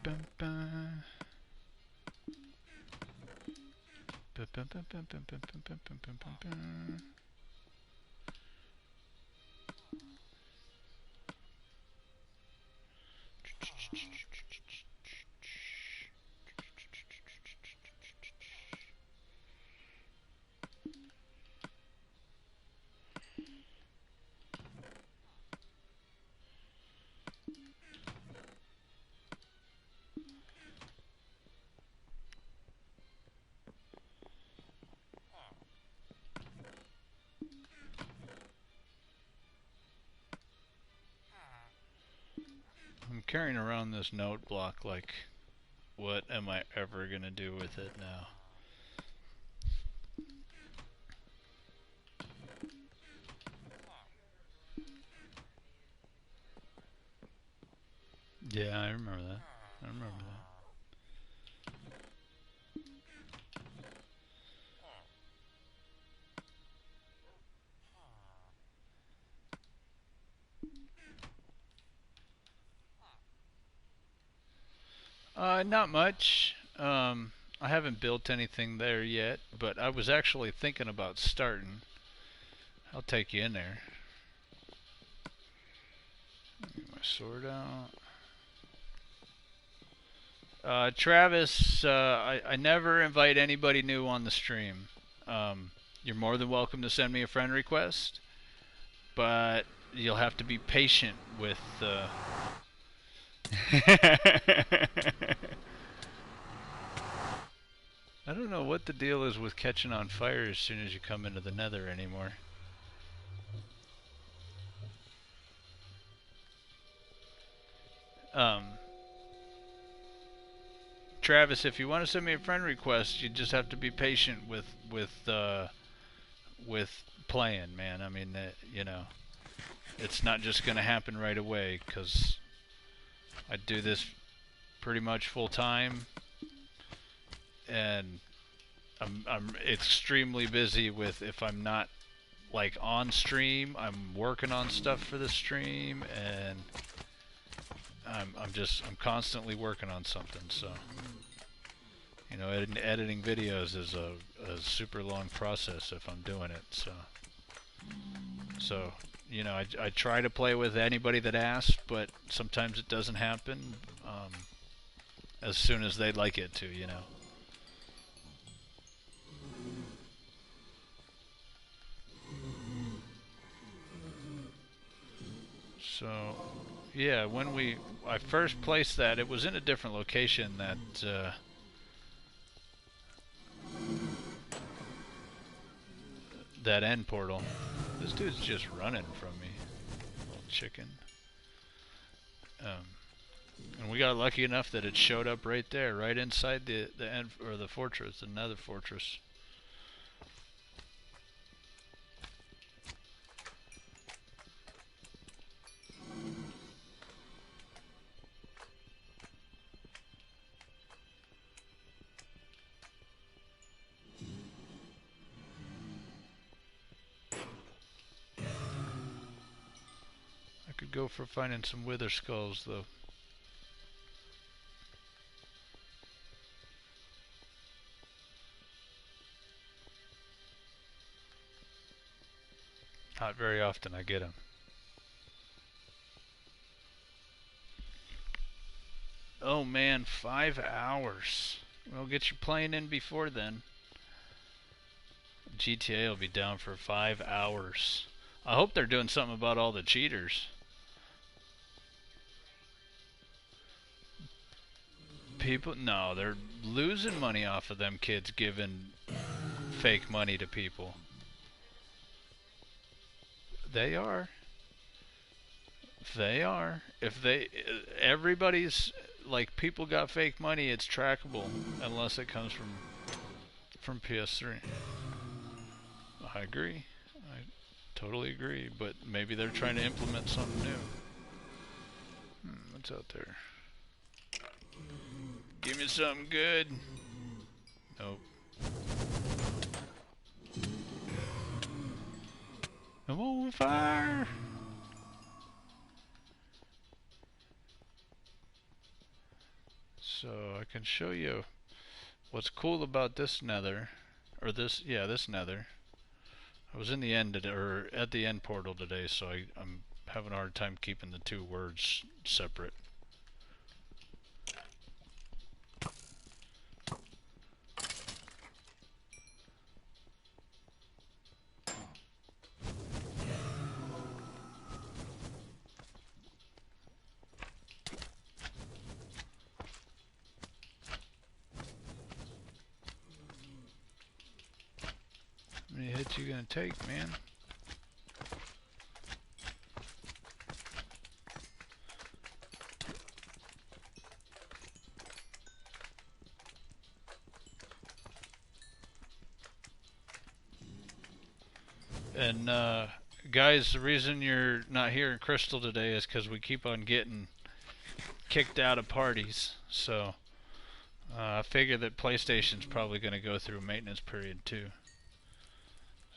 Bum, bum. Bum, bum, bum, bum, bum, bum, bum, bum, bum, bum, bum. I'm carrying around this note block like, what am I ever gonna do with it now? Yeah, I remember that. I remember that. Not much. I haven't built anything there yet, but I was actually thinking about starting. I'll take you in there. Get my sword out. Travis, I never invite anybody new on the stream. You're more than welcome to send me a friend request, but you'll have to be patient with. I don't know what the deal is with catching on fire as soon as you come into the nether anymore. Um, Travis, if you want to send me a friend request, you just have to be patient with playing, man. I mean, you know, it's not just going to happen right away because I do this pretty much full time, and I'm extremely busy with if I'm not like on stream, I'm working on stuff for the stream, and I'm constantly working on something. So you know, editing videos is a super long process if I'm doing it. So you know, I try to play with anybody that asks, but sometimes it doesn't happen as soon as they'd like it to. You know. So, yeah, when I first placed that, it was in a different location that end portal. This dude's just running from me, little chicken. And we got lucky enough that it showed up right there, right inside the end or the fortress, another fortress. I could go for finding some wither skulls though. Not very often I get them. Oh man, 5 hours. We'll get your plane in before then. GTA will be down for 5 hours. I hope they're doing something about all the cheaters. People, no, they're losing money off of them kids giving fake money to people. They are. They are. If they, everybody's like people got fake money. It's trackable unless it comes from PS3. I agree. I totally agree. But maybe they're trying to implement something new. What's out there? Give me something good. Nope. I'm on fire. So I can show you what's cool about this nether, or this, yeah, this nether. I was in the end, or at the end portal today, so I'm having a hard time keeping the two words separate. How many hits you gonna take, man? And guys, the reason you're not here in Crystal today is because we keep on getting kicked out of parties. So I figure that PlayStation's probably going to go through a maintenance period too.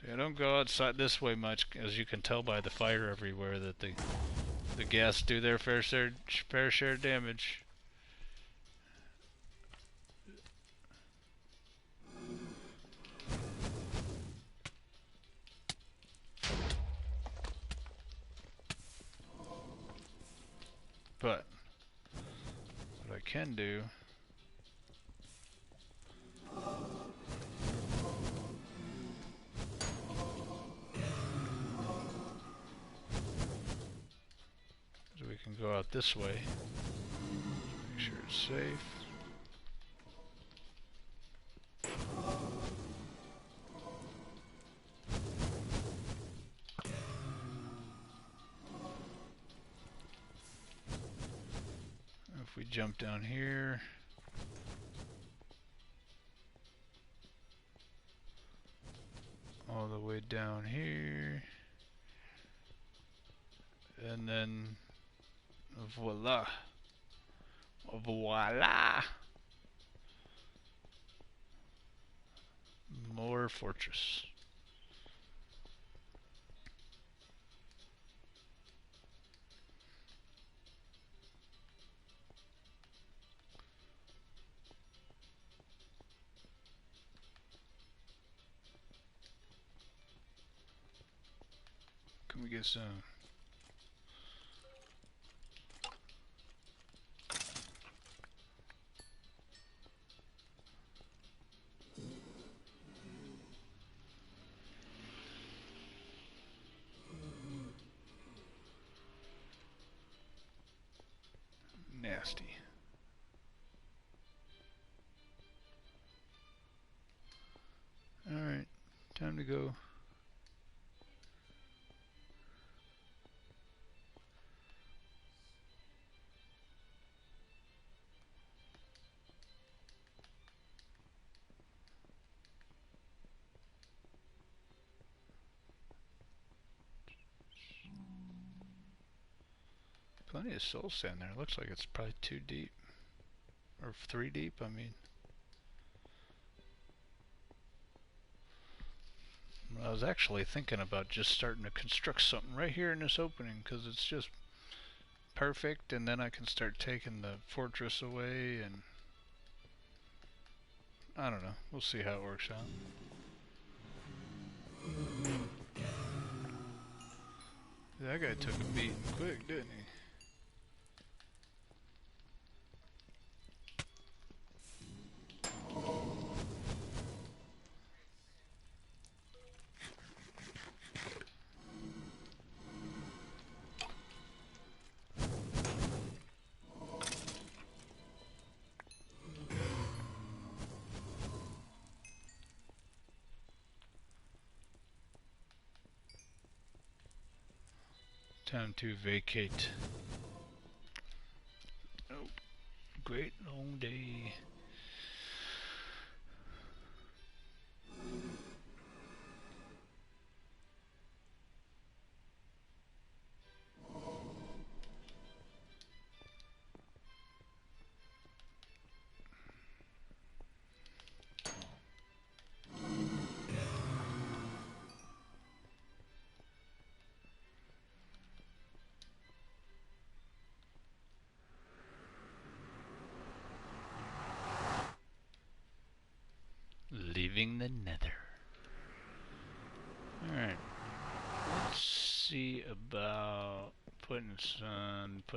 So I don't go outside this way much, as you can tell by the fire everywhere that the gas do their fair share damage. But what I can do is we can go out this way. Make sure it's safe. If we jump down here, all the way down here, and then voila, voila, more fortress. Can we get some? Nasty. Alright, time to go. Plenty of soul sand there. Looks like it's probably 2 deep. Or 3 deep, I mean. I was actually thinking about just starting to construct something right here in this opening, because it's just perfect, and then I can start taking the fortress away, and I don't know. We'll see how it works out. That guy took a beating quick, didn't he? Time to vacate. Oh, great long day. Leaving the nether. Alright. Let's see about putting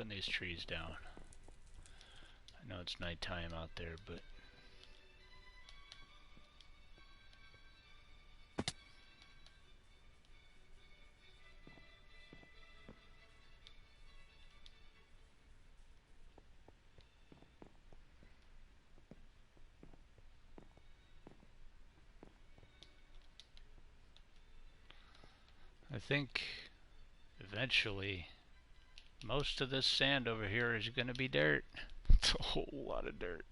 these trees down. I know it's nighttime out there, but I think eventually most of this sand over here is going to be dirt. It's a whole lot of dirt.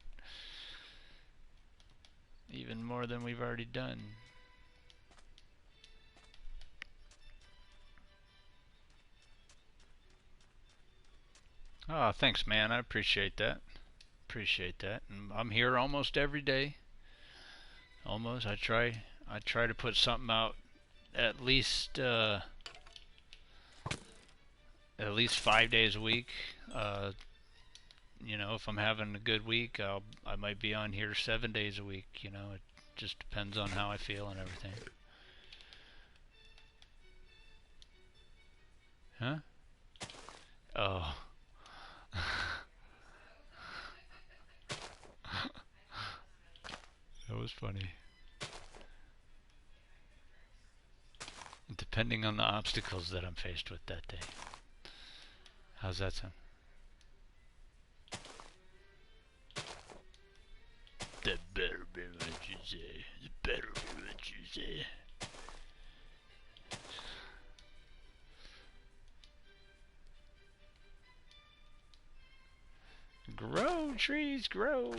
Even more than we've already done. Oh, thanks, man. I appreciate that. Appreciate that. And I'm here almost every day. Almost. I try to put something out at least 5 days a week. You know, if I'm having a good week, I might be on here 7 days a week. You know, it just depends on how I feel and everything. Huh? Oh. That was funny. Depending on the obstacles that I'm faced with that day. How's that sound? That better be what you say. It better be what you say. Grow, trees, grow.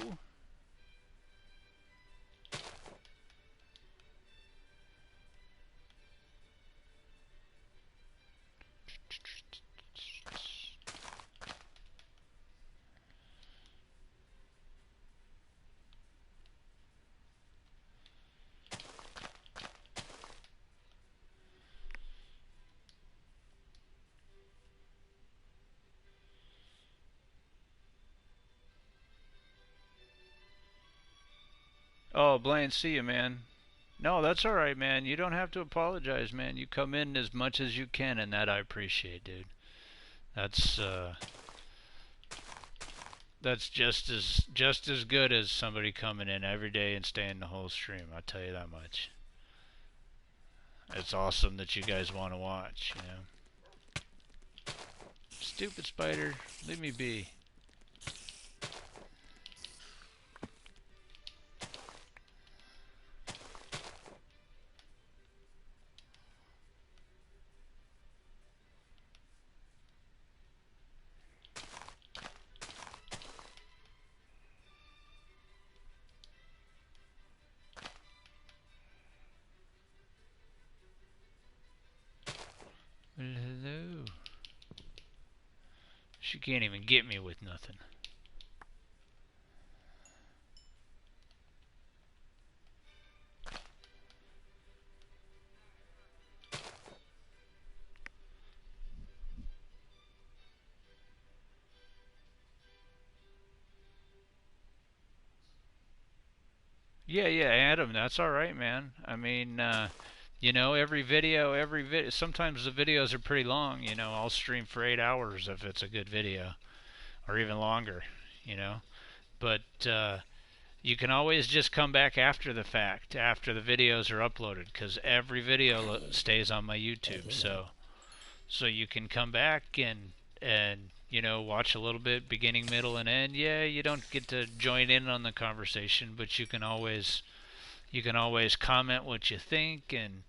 Oh, Blaine, see you, man. No, that's alright, man. You don't have to apologize, man. You come in as much as you can, and that I appreciate, dude. That's just as good as somebody coming in every day and staying the whole stream. I'll tell you that much. It's awesome that you guys want to watch, you know. Stupid spider, leave me be. Well, hello. She can't even get me with nothing. Yeah, yeah, Adam, that's all right, man. I mean, you know, sometimes the videos are pretty long, you know. I'll stream for 8 hours if it's a good video, or even longer, you know. But you can always just come back after the fact, after the videos are uploaded, because every video stays on my YouTube. So you can come back and you know, watch a little bit, beginning, middle, and end. Yeah, you don't get to join in on the conversation, but you can always comment what you think and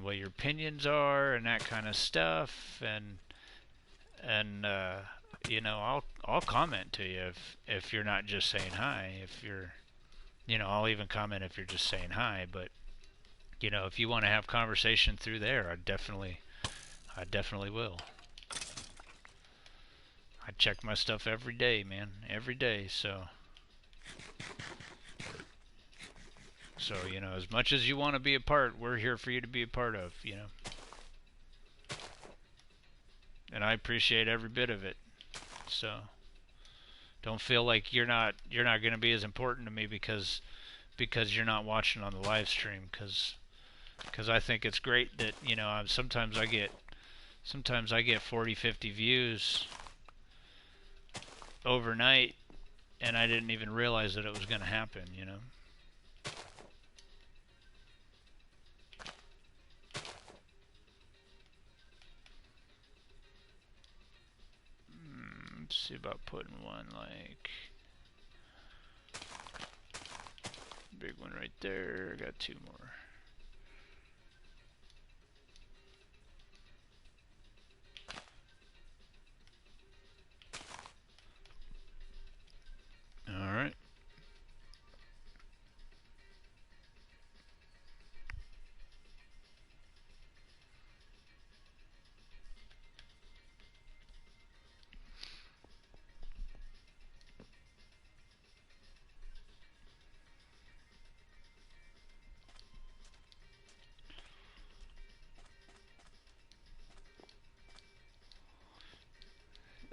what your opinions are and that kind of stuff. And and I'll comment to you if you're not just saying hi. If you're, I'll even comment if you're just saying hi. But if you want to have conversation through there, I definitely will. I check my stuff every day, man, every day. So as much as you want to be a part, we're here for you to be a part of. And I appreciate every bit of it. So don't feel like you're not going to be as important to me because you're not watching on the live stream because I think it's great that sometimes I get 40 50 views overnight and I didn't even realize that it was going to happen. Let's see about putting one like big one right there. I got two more. All right.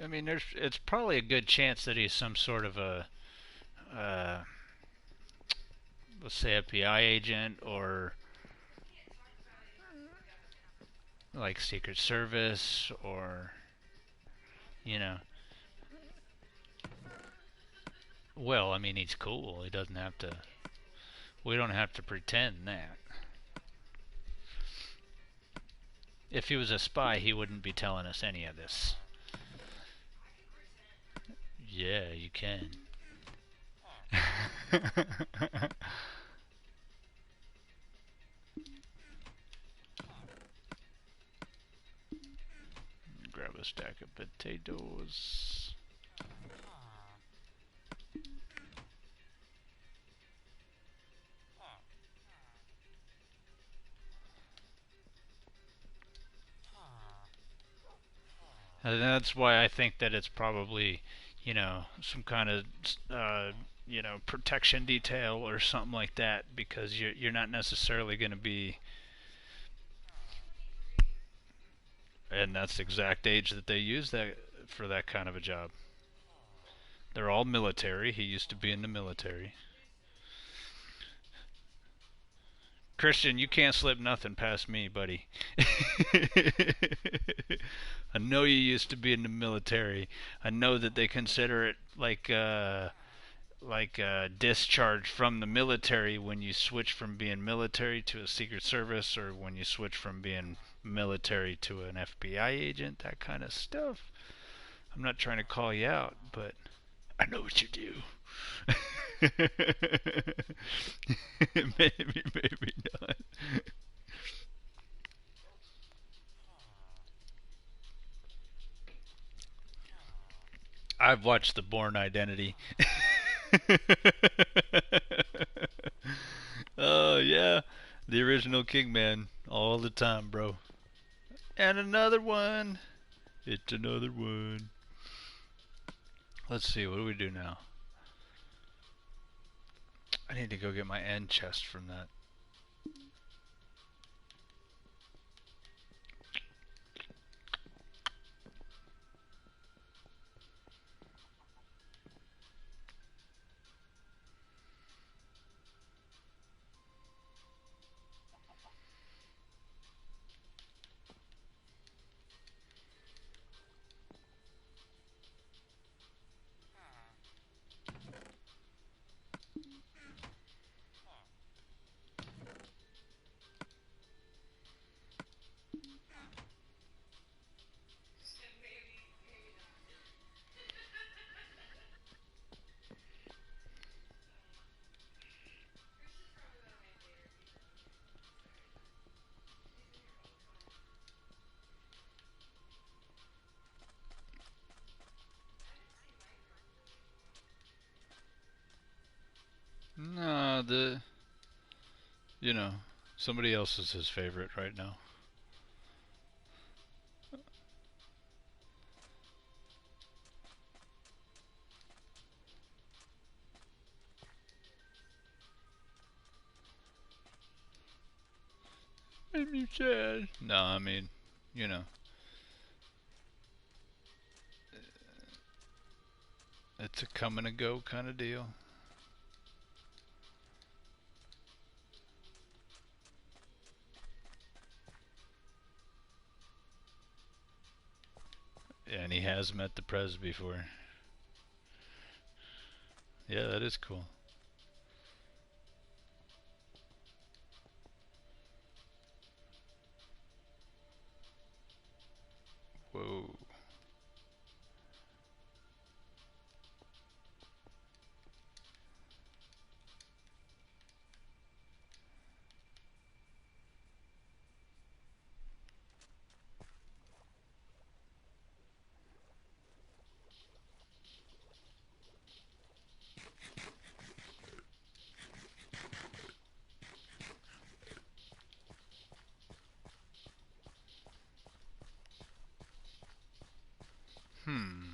I mean, it's probably a good chance that he's some sort of a, uh, let's say, FBI agent or like Secret Service or, you know, well, I mean, he's cool. He doesn't have to. We don't have to pretend that. If he was a spy, he wouldn't be telling us any of this. Yeah, you can. Grab a stack of potatoes. And that's why I think that it's probably, some kind of, protection detail or something like that, because you're not necessarily going to be, and that's the exact age that they use that for that kind of a job. They're all military. He used to be in the military. Christian, you can't slip nothing past me, buddy. I know you used to be in the military. I know that they consider it like discharge from the military when you switch from being military to a Secret Service or when you switch from being military to an FBI agent, that kind of stuff. I'm not trying to call you out, but I know what you do. Maybe not. I've watched The Bourne Identity. Oh yeah, the original Kingman all the time, bro. And another one. It's another one. Let's see, what do we do now? I need to go get my end chest from that. you know, somebody else is his favorite right now. Made me sad. No, I mean, you know, it's a come and a go kind of deal. And he has met the Prez before. Yeah, that is cool. Whoa. Hmm.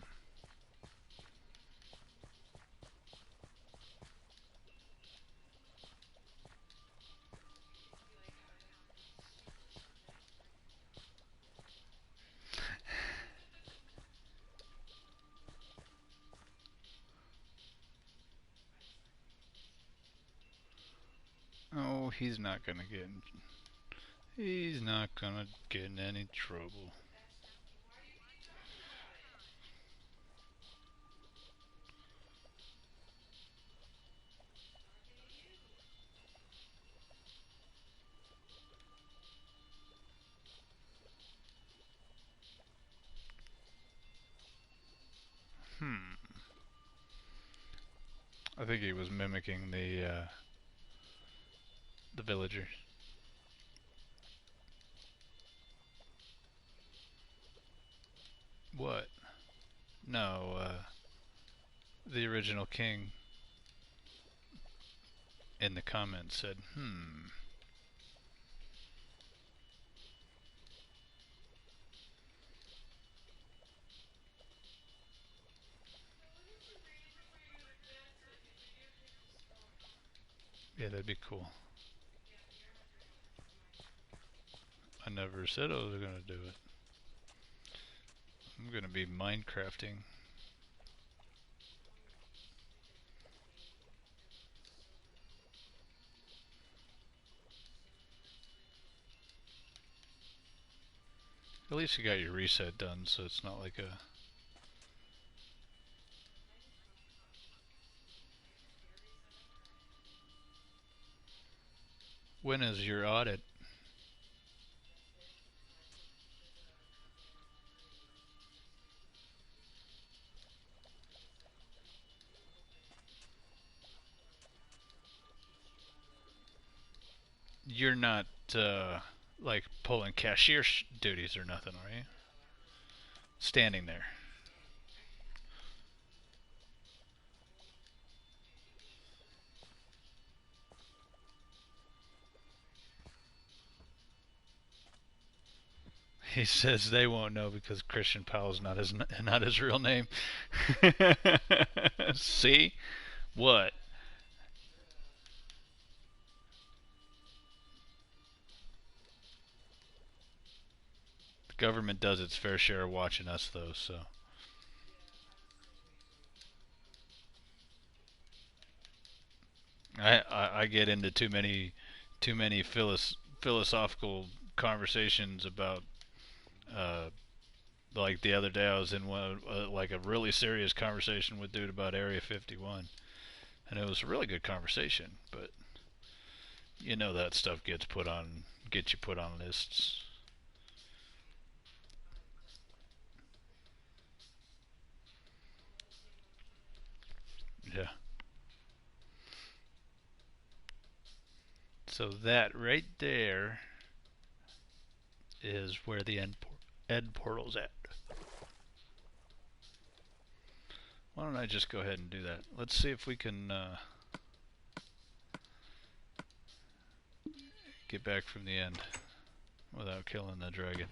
Oh, he's not gonna get. He's not gonna get in any trouble. Hmm. I think he was mimicking the villagers. What? No, the original king in the comments said, hmm. Yeah, that'd be cool. I never said I was gonna do it. I'm gonna be Minecrafting. At least you got your reset done, so it's not like a... When is your audit? You're not, like, pulling cashier duties or nothing, are you? Standing there. He says they won't know because Christian Powell's not his real name. See? What? The government does its fair share of watching us, though, so... I get into too many philosophical conversations about like the other day I was in one like a really serious conversation with dude about Area 51, and it was a really good conversation, but you know that stuff gets you put on lists. Yeah. So that right there is where the end portal's at. Why don't I just go ahead and do that? Let's see if we can get back from the end without killing the dragon.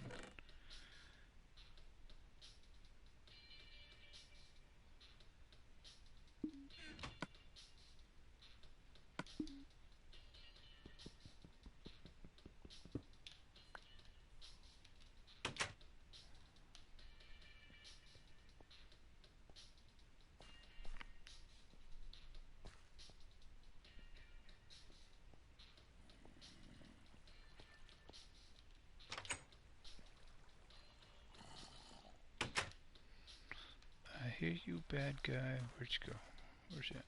I hear you, bad guy. Where'd you go? Where's he at?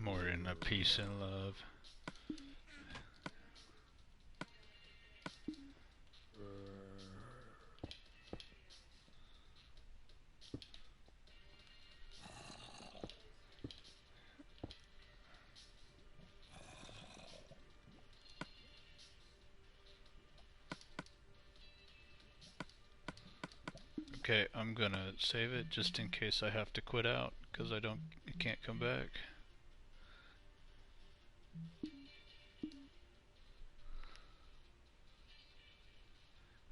More in a peace and love. Okay, I'm gonna save it just in case I have to quit out, because I can't come back.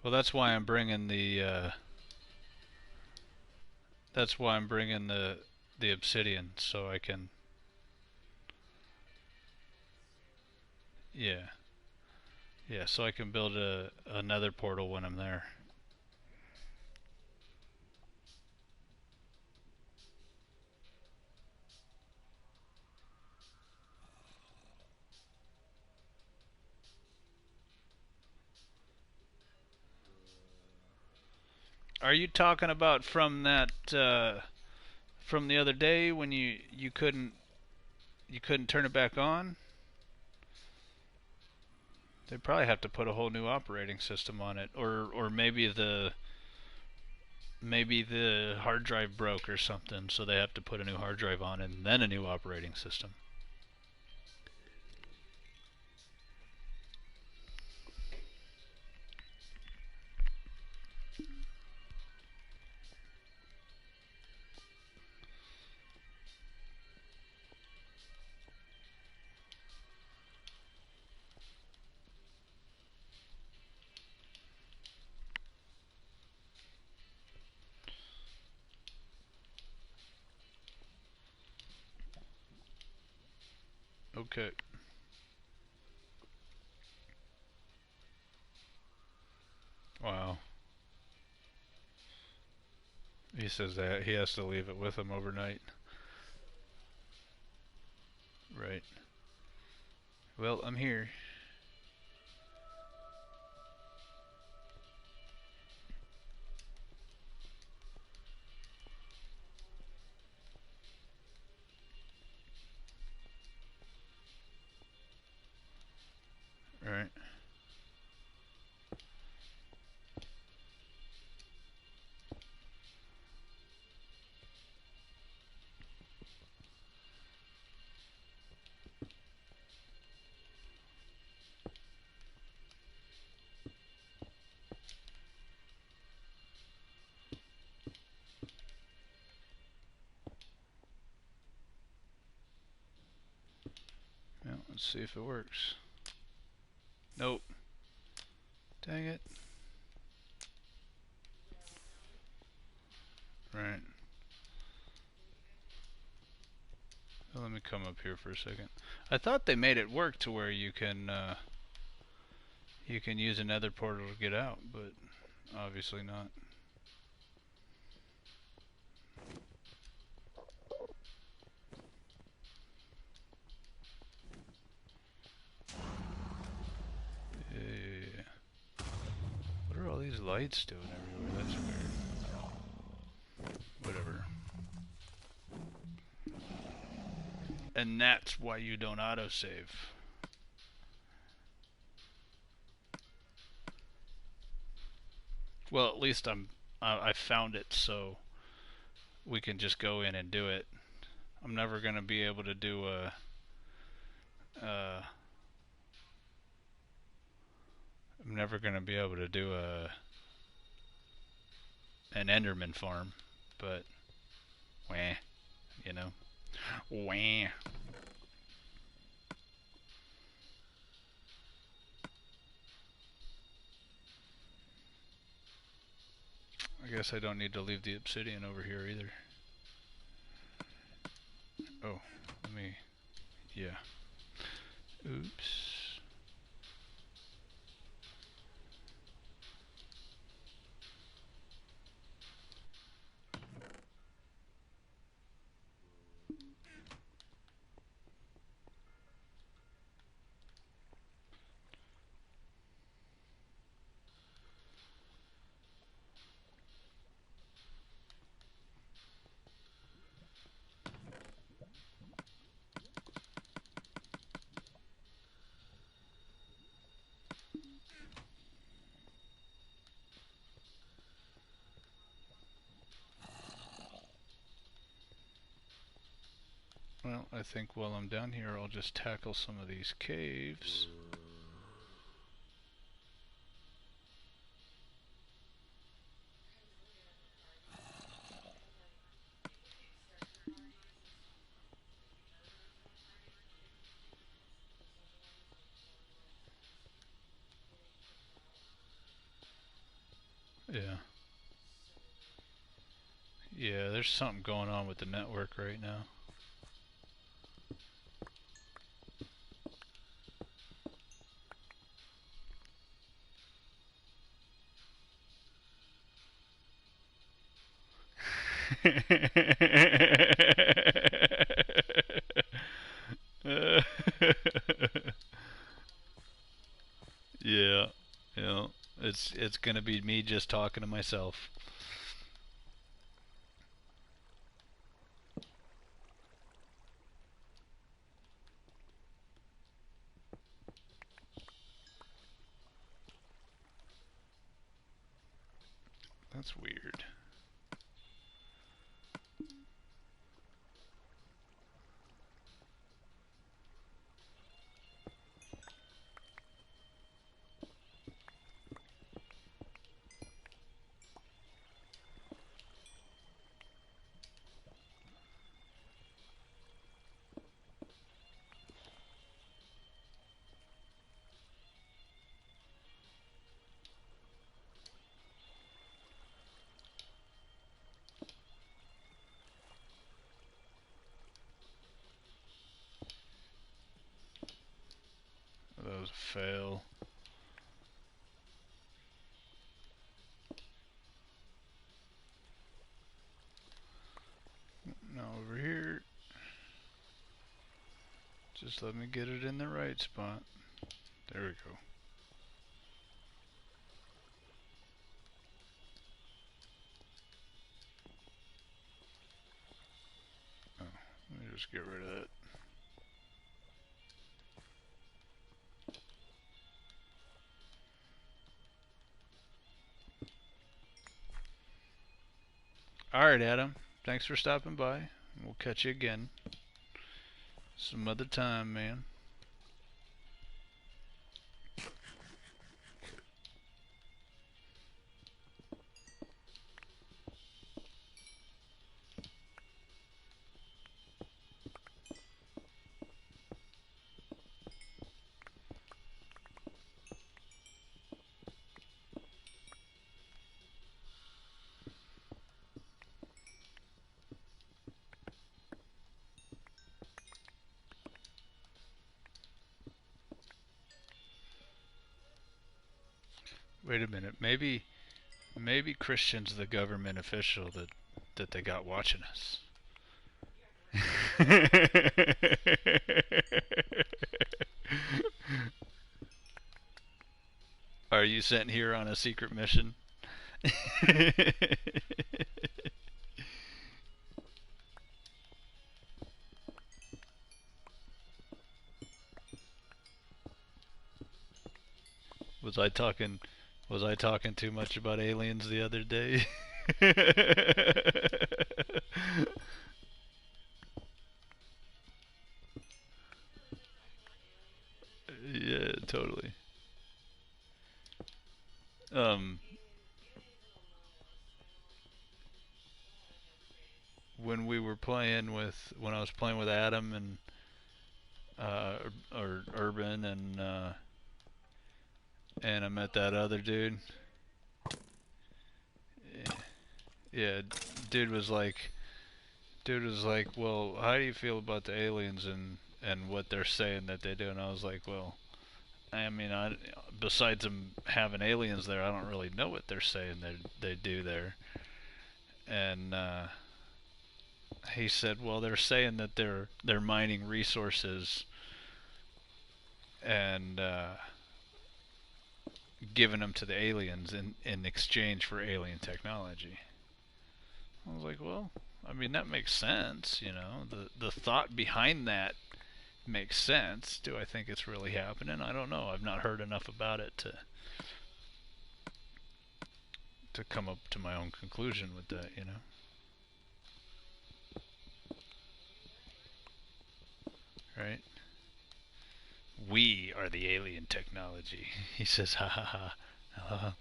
Well, that's why I'm bringing the the obsidian, so I can, yeah, yeah, so I can build another portal when I'm there. Are you talking about from that from the other day when you couldn't turn it back on? They probably have to put a whole new operating system on it, or maybe the hard drive broke or something, so they have to put a new hard drive on and then a new operating system. Okay. Wow. He says that he has to leave it with him overnight. Right. Well, I'm here. Alright. Well, let's see if it works. Nope. Dang it. Right. Well, let me come up here for a second. I thought they made it work to where you can use another portal to get out, but Obviously not. Yeah. What are all these lights doing everywhere? That's weird. Whatever. And that's why you don't autosave. Well, at least I found it, so we can just go in and do it. I'm never gonna be able to do uh, I'm never gonna be able to do an Enderman farm, but wah, you know, wah. I guess I don't need to leave the obsidian over here either. Oh, let me, yeah. Oops. Well, I think while I'm down here, I'll just tackle some of these caves. Yeah. Yeah, there's something going on with the network right now. Yeah, yeah. It's gonna be me just talking to myself. That's weird. That was a fail. Now over here, just let me get it in the right spot. There we go. Oh, let me just get rid of that. Alright, Adam. Thanks for stopping by. We'll catch you again some other time, man. Wait a minute. Maybe Maybe Christian's the government official that they got watching us. Are you sent here on a secret mission? Was I talking was I talking too much about aliens the other day? Yeah, totally. Um when I was playing with Adam and uh or Urban and I met that other dude. Yeah, dude was like well, how do you feel about the aliens and what they're saying that they do? And I was like, well, I mean, besides them having aliens there, I don't really know what they're saying they do there. And he said, well, they're saying that they're mining resources and giving them to the aliens in exchange for alien technology. I was like, well, I mean, that makes sense, you know. The thought behind that makes sense. Do I think it's really happening? I don't know. I've not heard enough about it to come up to my own conclusion with that, you know. Right? We are the alien technology. He says, ha ha ha.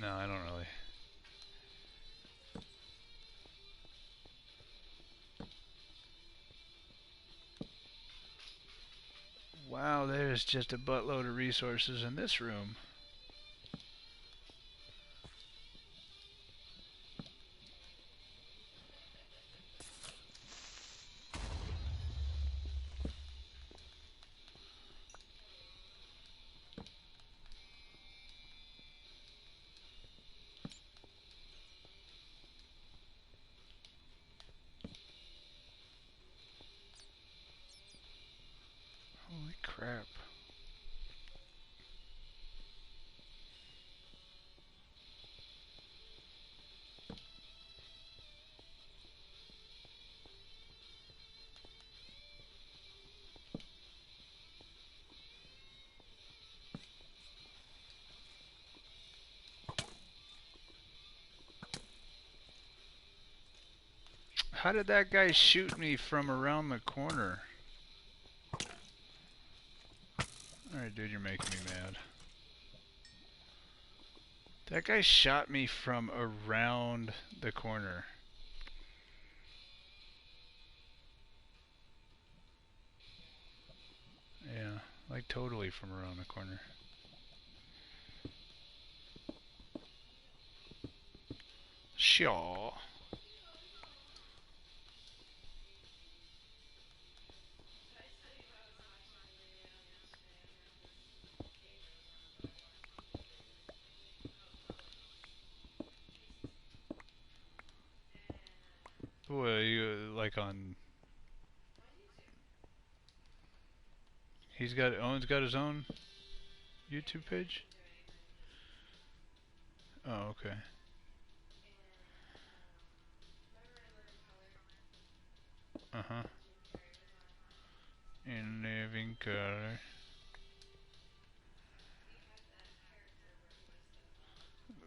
No, I don't really. Wow, there's just a buttload of resources in this room. Holy crap. How did that guy shoot me from around the corner? Alright, dude, you're making me mad. That guy shot me from around the corner. Yeah, like totally from around the corner. Shaw. Well, you like on. Owen's got his own YouTube page. Oh, okay. Uh huh. In living color.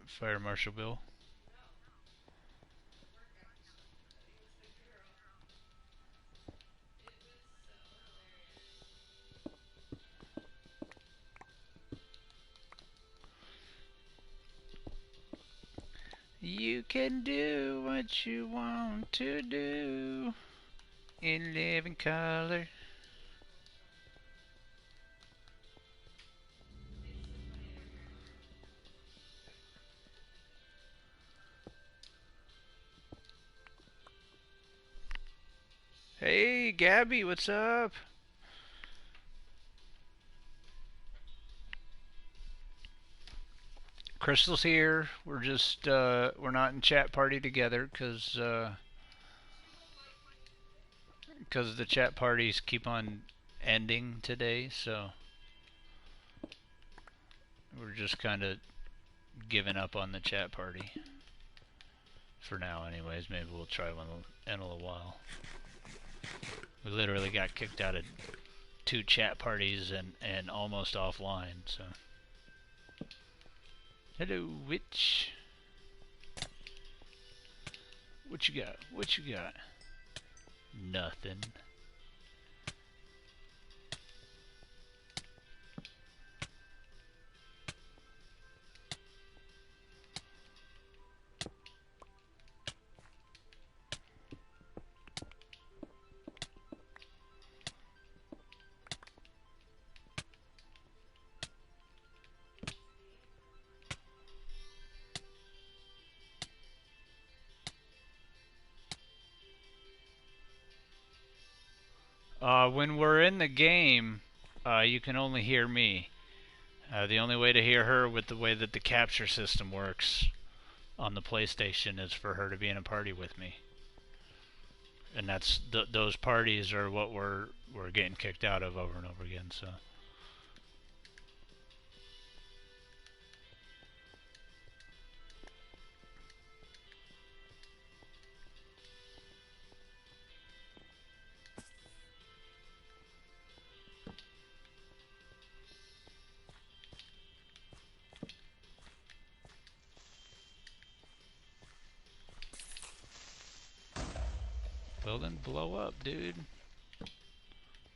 Fire Marshal Bill. You can do what you want to do in living color. Hey, Gabby, what's up? Crystal's here. We're just we're not in chat party together because the chat parties keep on ending today, so we're just kind of giving up on the chat party for now. Anyways, maybe we'll try one in a little while. We literally got kicked out of 2 chat parties and almost offline. So, hello, witch. What you got? What you got? Nothing. When we're in the game, you can only hear me. The only way to hear her with the way that the capture system works on the PlayStation is for her to be in a party with me. And that's those parties are what we're getting kicked out of over and over again. So. Well then blow up, dude.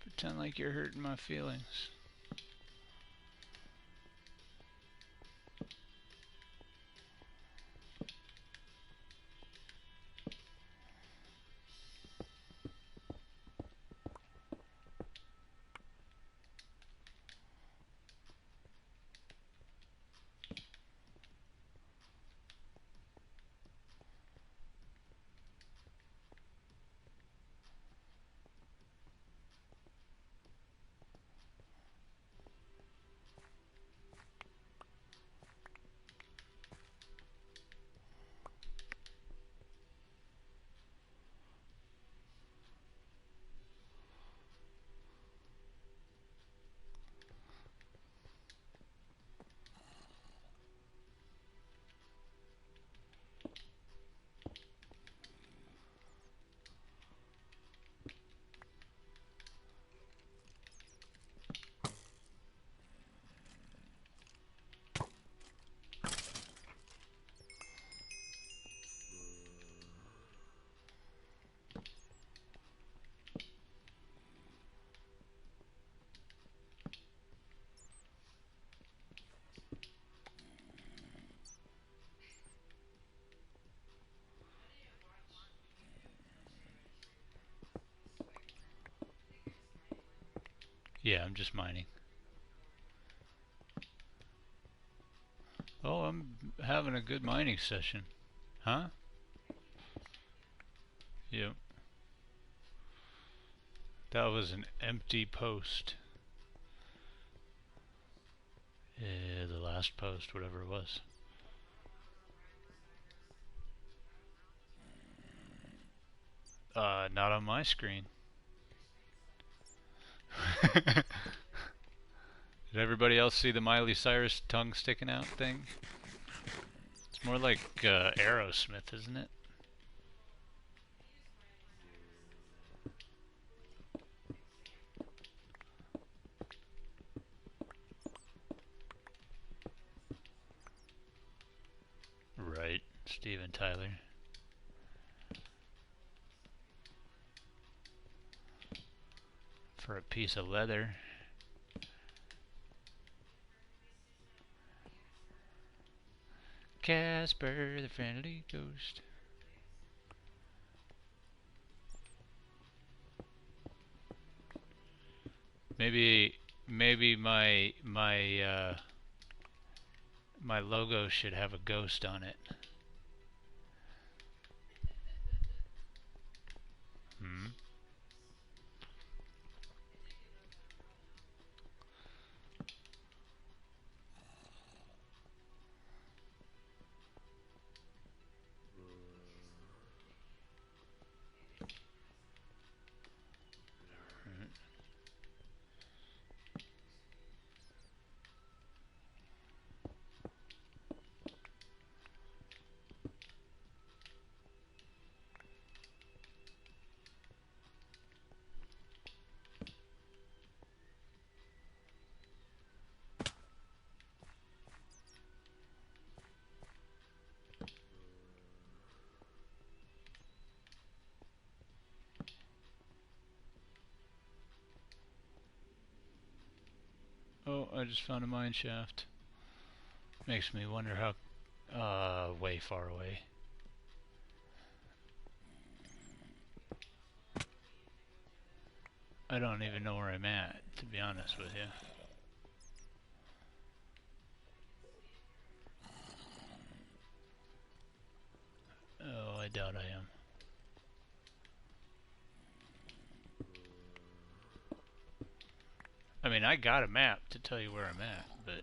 Pretend like you're hurting my feelings. Yeah, I'm just mining. Oh, I'm having a good mining session. Huh? Yep. That was an empty post. Yeah, the last post, whatever it was. Not on my screen. Did everybody else see the Miley Cyrus tongue sticking out thing? It's more like Aerosmith, isn't it? Right, Steven Tyler. For a piece of leather. Casper, the friendly ghost. Maybe my logo should have a ghost on it. Hmm. Oh, I just found a mine shaft. Makes me wonder how way far away. I don't even know where I'm at, to be honest with you. Oh, I doubt I am. I mean, I got a map to tell you where I'm at, but...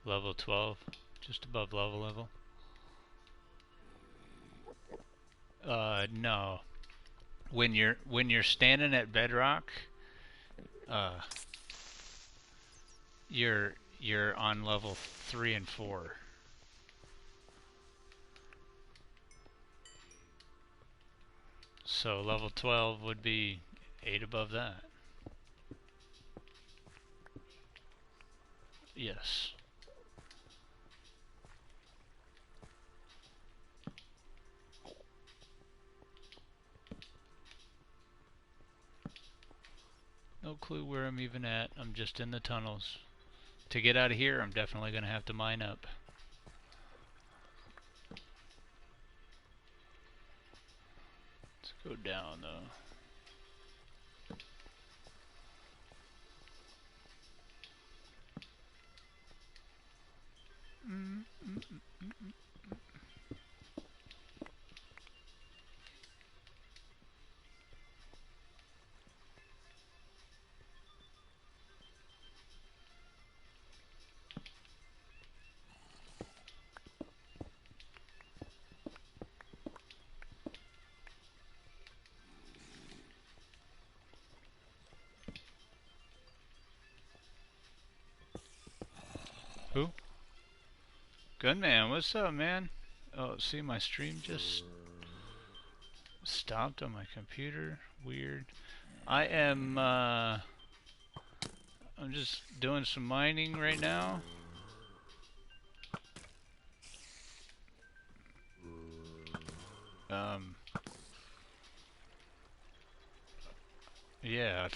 Level 12, just above level. No. When you're standing at bedrock, uh, you're on level 3 and 4. So level 12 would be 8 above that. Yes. No clue where I'm even at. I'm just in the tunnels. To get out of here, I'm definitely going to have to mine up. Let's go down, though. Who? Gunman, what's up, man? Oh, see, my stream just stopped on my computer. Weird. I'm just doing some mining right now. Yeah,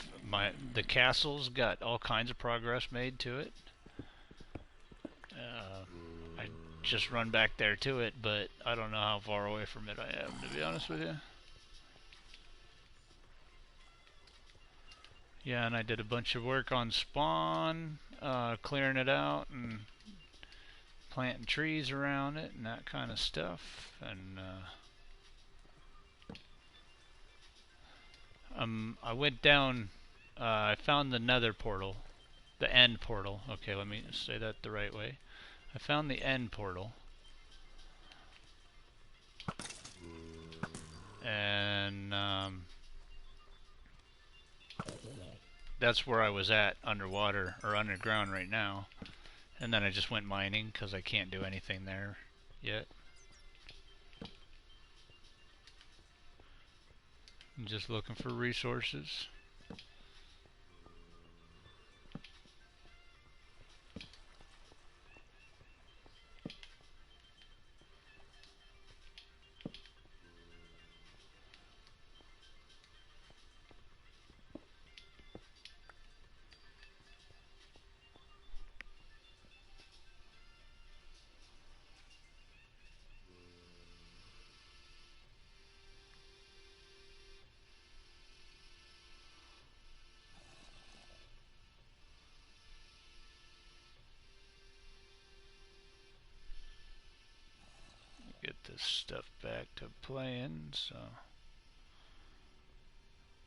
the castle's got all kinds of progress made to it. I just run back there to it, but I don't know how far away from it I am, to be honest with you. Yeah, and I did a bunch of work on spawn, clearing it out and planting trees around it and that kind of stuff. And I went down, I found the nether portal, the end portal. Okay, let me say that the right way. I found the end portal. And that's where I was at underwater or underground right now. And then I just went mining because I can't do anything there yet. I'm just looking for resources. Get this stuff back to playing, so.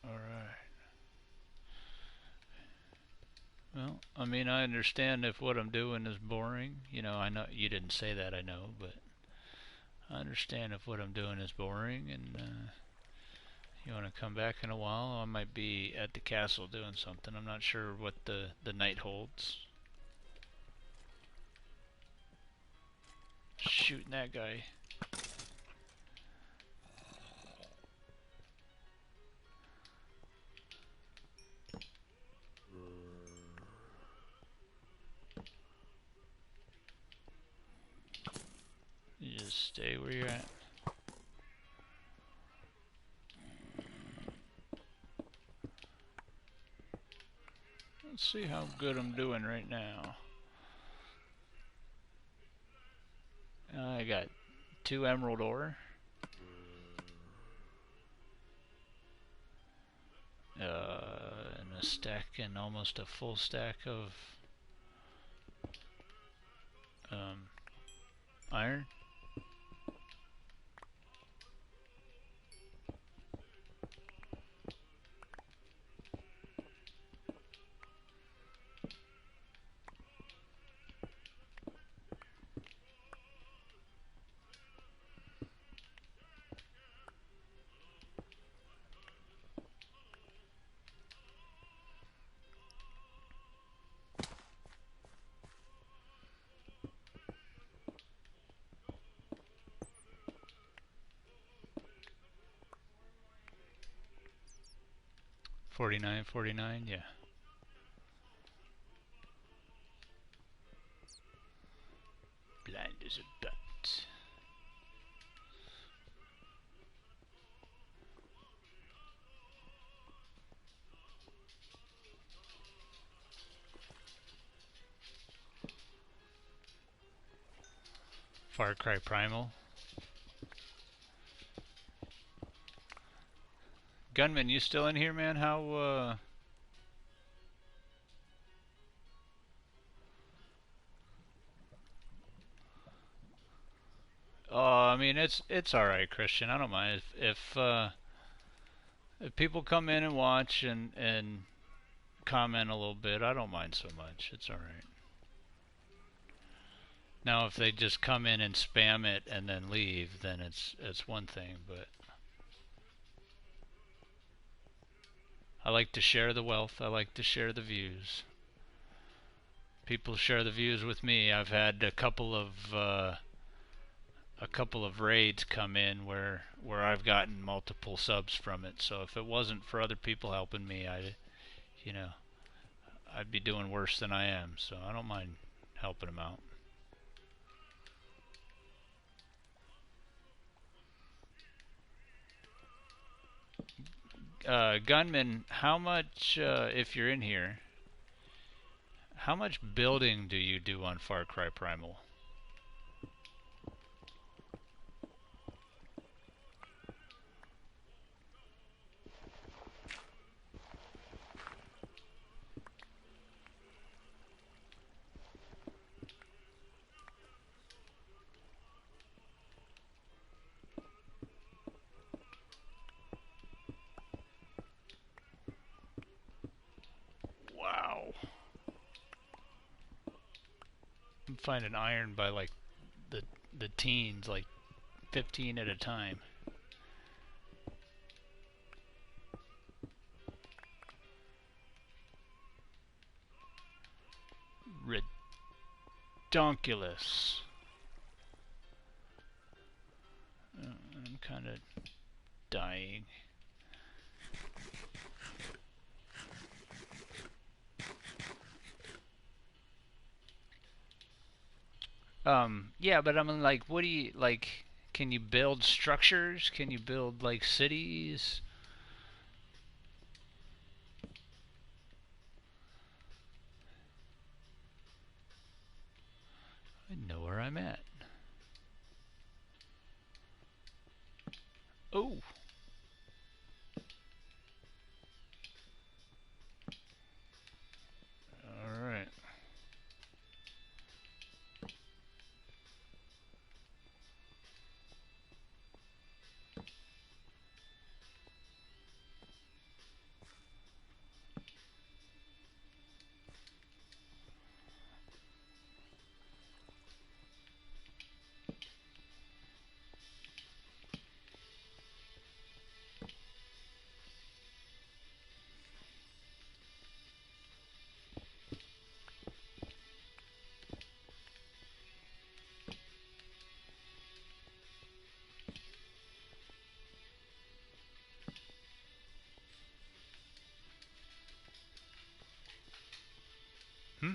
Alright. Well, I mean, I understand if what I'm doing is boring. You know, I know you didn't say that, I know, but I understand if what I'm doing is boring and you want to come back in a while. I might be at the castle doing something. I'm not sure what the night holds. Shooting that guy. You just stay where you're at. Let's see how good I'm doing right now. I got 2 emerald ore. And a stack and almost a full stack of iron. $49.49, yeah. Blind as a bat. Far Cry Primal. Gunman, you still in here, man? How, Oh, I mean, it's all right, Christian. I don't mind if people come in and watch and comment a little bit. I don't mind so much. It's all right. Now, if they just come in and spam it and then leave, then it's one thing. But I like to share the wealth. I like to share the views. People share the views with me. I've had a couple of raids come in where I've gotten multiple subs from it. So if it wasn't for other people helping me, you know, I'd be doing worse than I am. So I don't mind helping them out. Gunman, how much, if you're in here, how much building do you do on Far Cry Primal? Wow. I'm finding iron by like the the teens, like 15 at a time. Redonkulous. I'm kind of dying. Yeah, but I mean, like, what do you like? Can you build structures? Can you build like cities? I know where I'm at. Oh, all right. Hmm.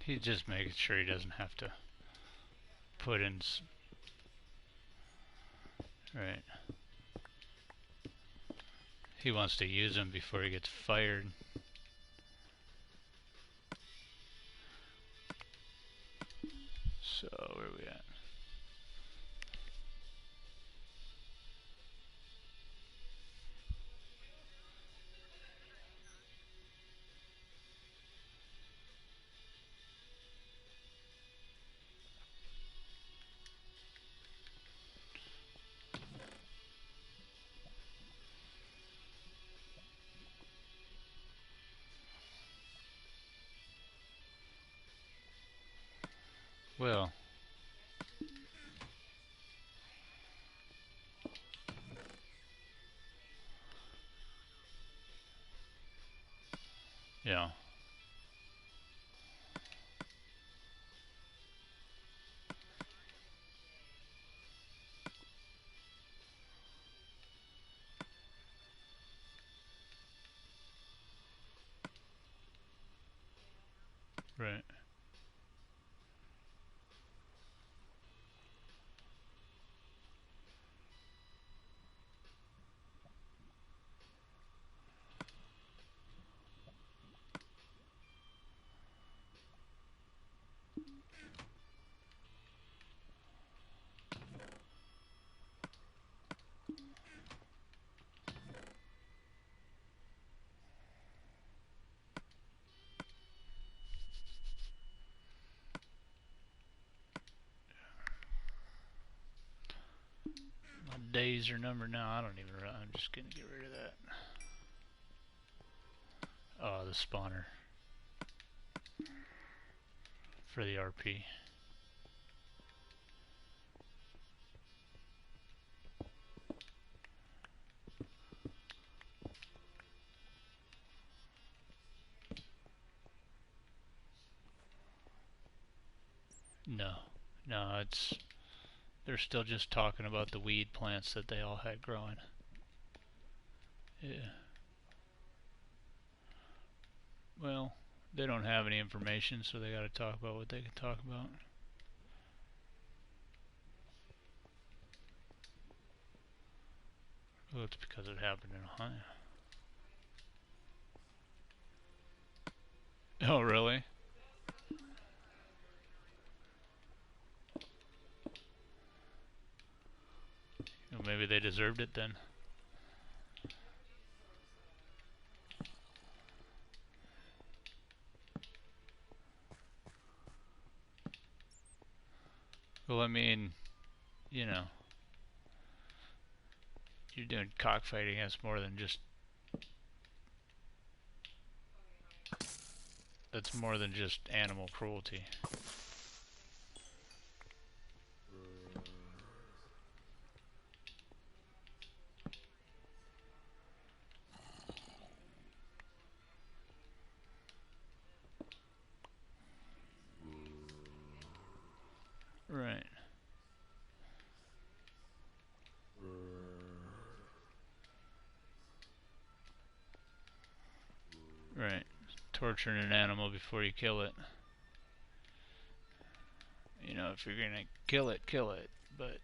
He's just making sure he doesn't have to put in. Right. He wants to use them before he gets fired. So where are we at? Well, yeah. Right. My days are numbered now. I don't even. I'm just gonna get rid of that. Oh, the spawner for the RP. No, no, it's they're still just talking about the weed plants that they all had growing. Yeah. Well, they don't have any information, so they got to talk about what they can talk about. Well, it's because it happened in Ohio. Oh, really? Well, maybe they deserved it then. Well, I mean, you know, you're doing cockfighting. That's more than just animal cruelty. Right. Right. Torturing an animal before you kill it. You know, if you're gonna kill it, kill it. But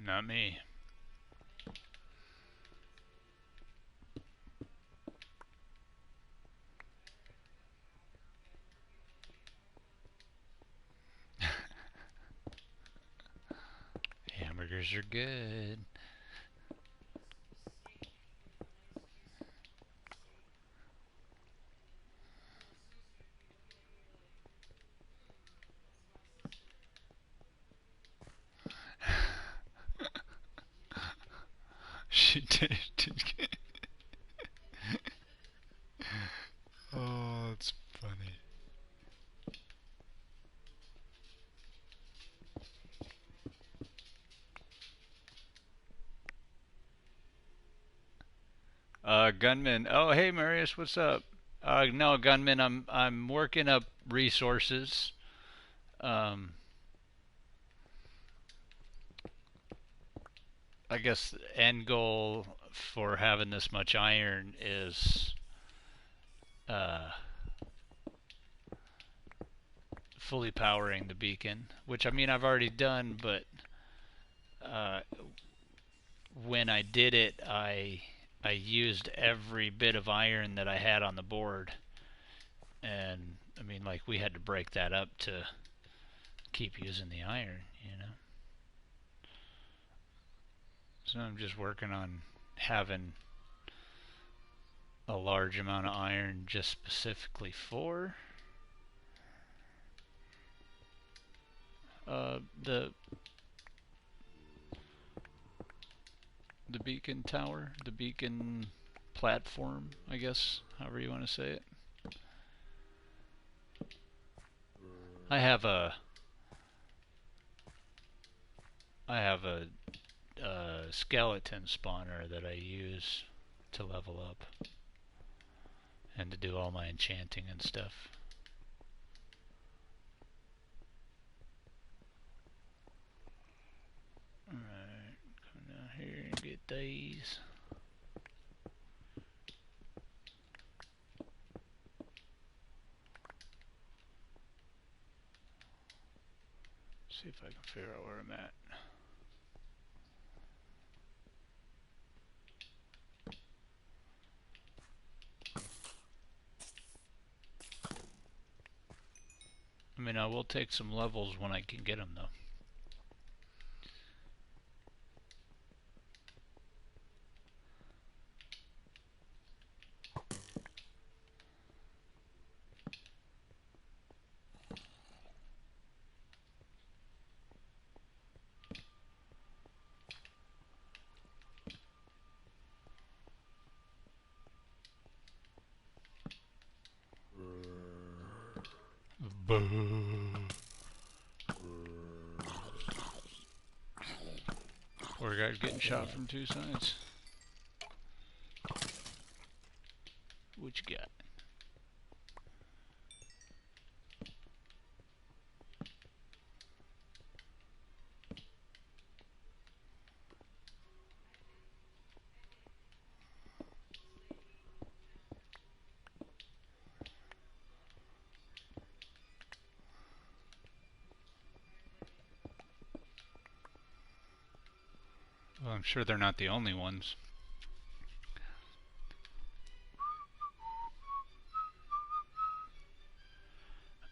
not me. Hamburgers are good. She did. Oh, that's funny. Gunman. Oh, hey, Marius, what's up? No, Gunman. I'm working up resources. Um, I guess the end goal for having this much iron is uh, fully powering the beacon, which I mean I've already done, but uh, when I did it, I used every bit of iron that I had on the board, and I mean like we had to break that up to keep using the iron, you know. So I'm just working on having a large amount of iron just specifically for the beacon tower, the beacon platform, I guess, however you want to say it. I have a I have a skeleton spawner that I use to level up and to do all my enchanting and stuff. Alright, come down here and get these. See if I can figure out where I'm at. I mean, I will take some levels when I can get them, though. Boo. Poor guy's getting shot from two sides. What you got? Well, I'm sure they're not the only ones.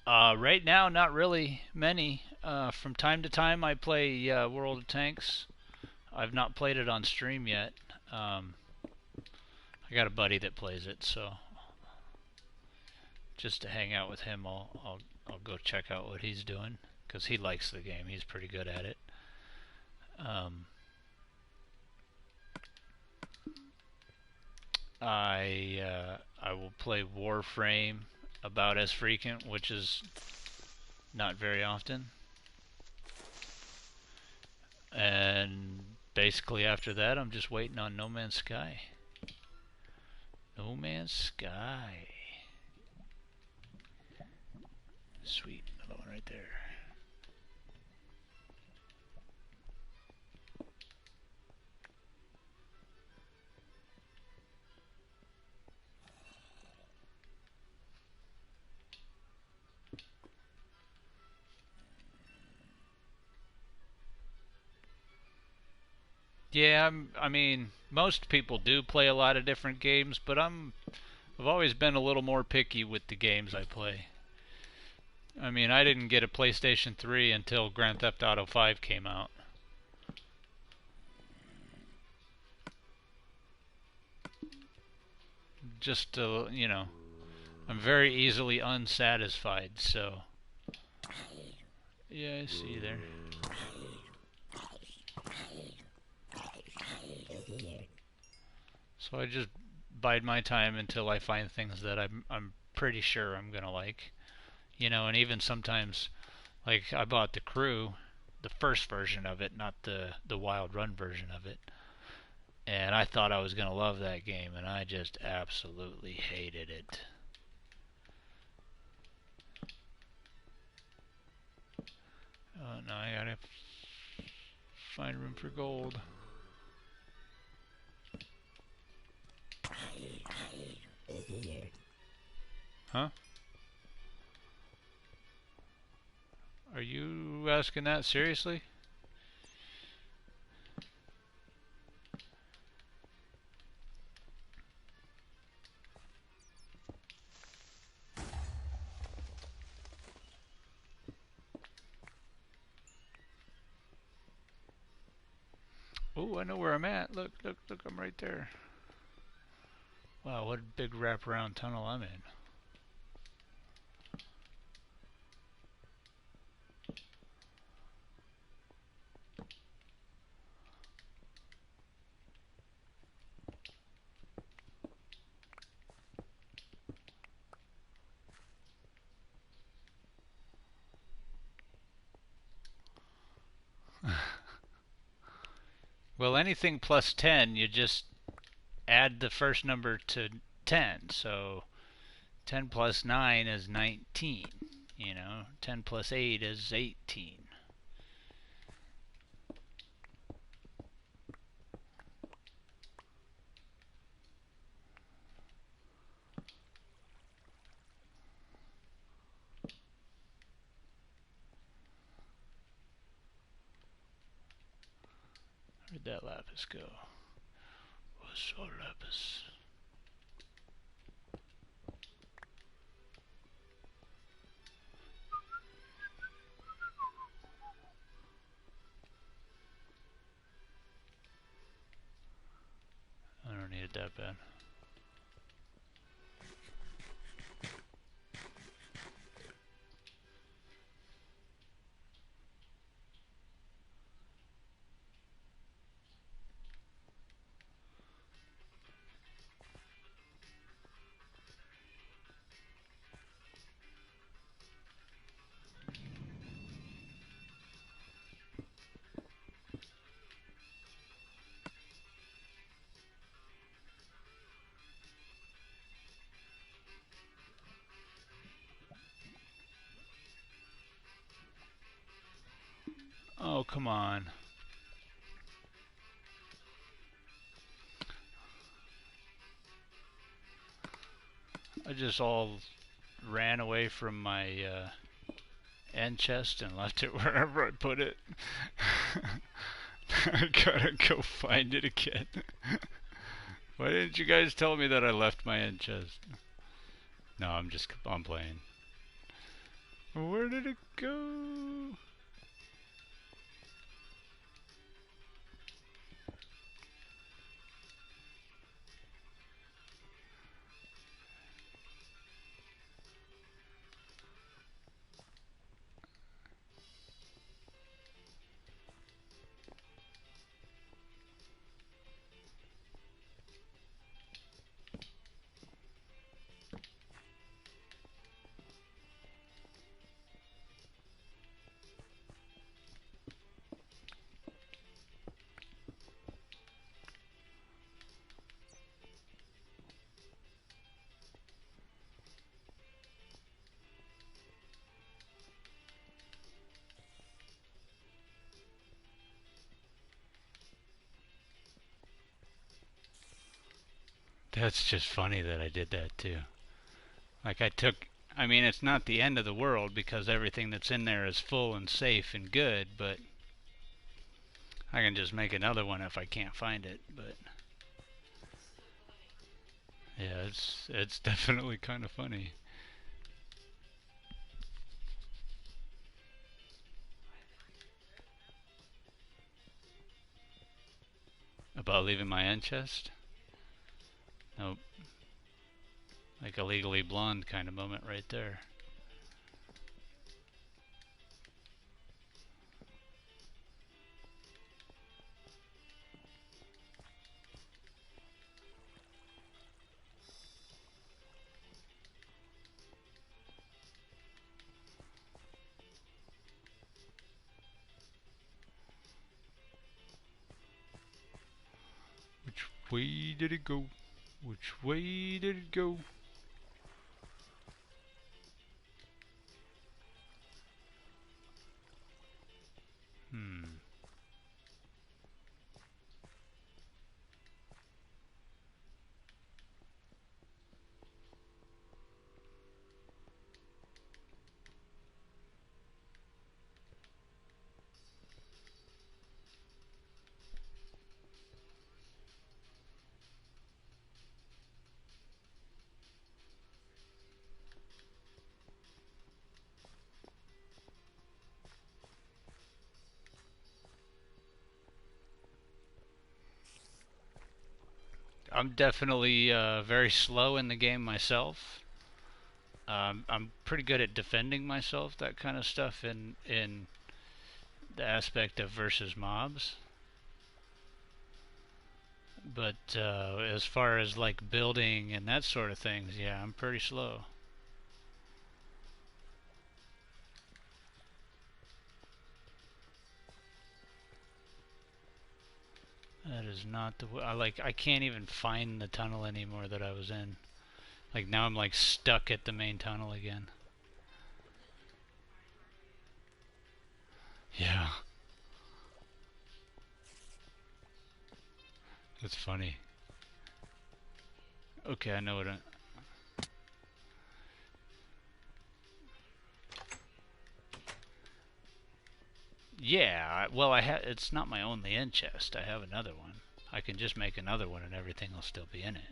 Right now, not really many. From time to time, I play World of Tanks. I've not played it on stream yet. Um, I got a buddy that plays it, so just to hang out with him, I'll go check out what he's doing because he likes the game. He's pretty good at it. Um, I will play Warframe about as frequent, which is not very often. And basically after that, I'm just waiting on No Man's Sky. No Man's Sky. Sweet, another one right there. Yeah, I mean, most people do play a lot of different games, but I've always been a little more picky with the games I play. I mean, I didn't get a PlayStation 3 until Grand Theft Auto 5 came out. Just to, I'm very easily unsatisfied, so yeah, I see you there. So I just bide my time until I find things that I'm pretty sure I'm gonna like. And even sometimes, like I bought the Crew, the first version of it, not the Wild Run version of it, and I thought I was gonna love that game, and I just absolutely hated it. Oh, now I gotta find room for gold. Huh? Are you asking that seriously? Oh, I know where I'm at. Look, look, look, I'm right there. Wow, what a big wraparound tunnel I'm in. Well, anything plus 10, you just add the first number to 10. So 10 plus 9 is 19. 10 plus 8 is 18. Where'd that lapis go? What's all lapis? I don't need it that bad. Oh, come on. I just all ran away from my end chest and left it wherever I put it. I gotta go find it again. Why didn't you guys tell me that I left my end chest? No, I'm playing. Where did it go? That's just funny that I did that too. Like I mean, it's not the end of the world because everything that's in there is full and safe and good, but I can just make another one if I can't find it, but yeah, it's definitely kind of funny. About leaving my end chest? Nope. Like a Legally Blonde kind of moment right there. Which way did it go? Which way did it go? Hmm. I'm definitely very slow in the game myself. I'm pretty good at defending myself, that kind of stuff in the aspect of versus mobs. But as far as like building and that sort of things, yeah, I'm pretty slow. That is not the way. I can't even find the tunnel anymore that I was in. Like now I'm like stuck at the main tunnel again. Yeah, that's funny. Okay, I know what yeah, well, it's not my only end chest. I have another one. I can just make another one and everything will still be in it.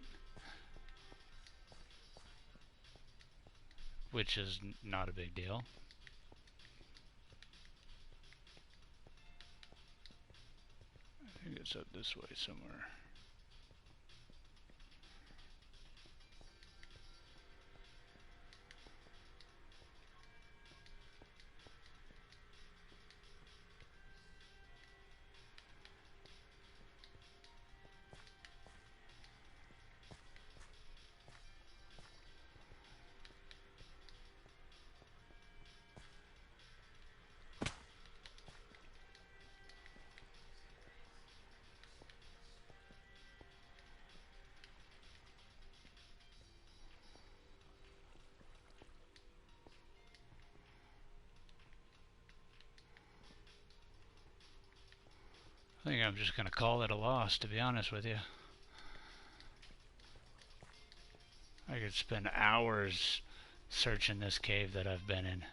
Which is not a big deal. I think it's up this way somewhere. I think I'm just going to call it a loss, to be honest with you. I could spend hours searching this cave that I've been in.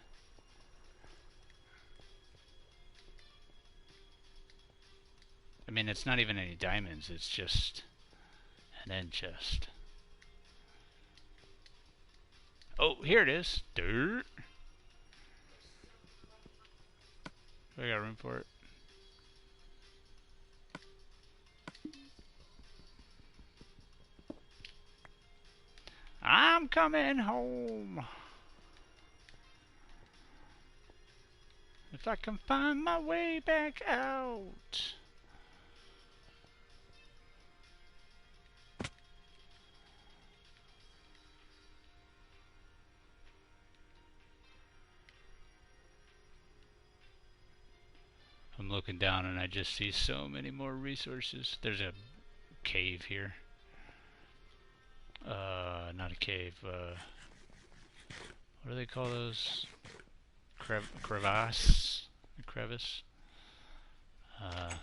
I mean, it's not even any diamonds. It's just an end chest. Oh, here it is. Dirt. I got room for it. I'm coming home. If I can find my way back out. I'm looking down and I just see so many more resources. There's a cave here. Not a cave. What do they call those? Crevasse? A crevice? Uh,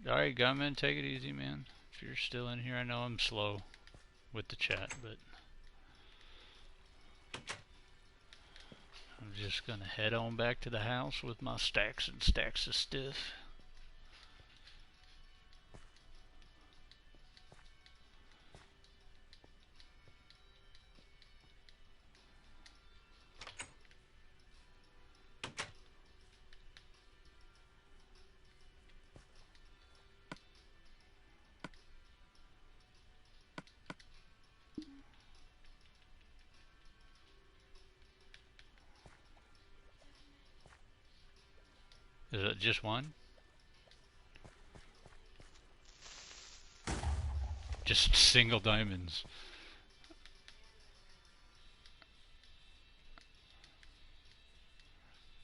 Alright, gunman, take it easy, man. If you're still in here, I know I'm slow with the chat, but I'm just gonna head on back to the house with my stacks and stacks of stuff. Is it just one? Just single diamonds.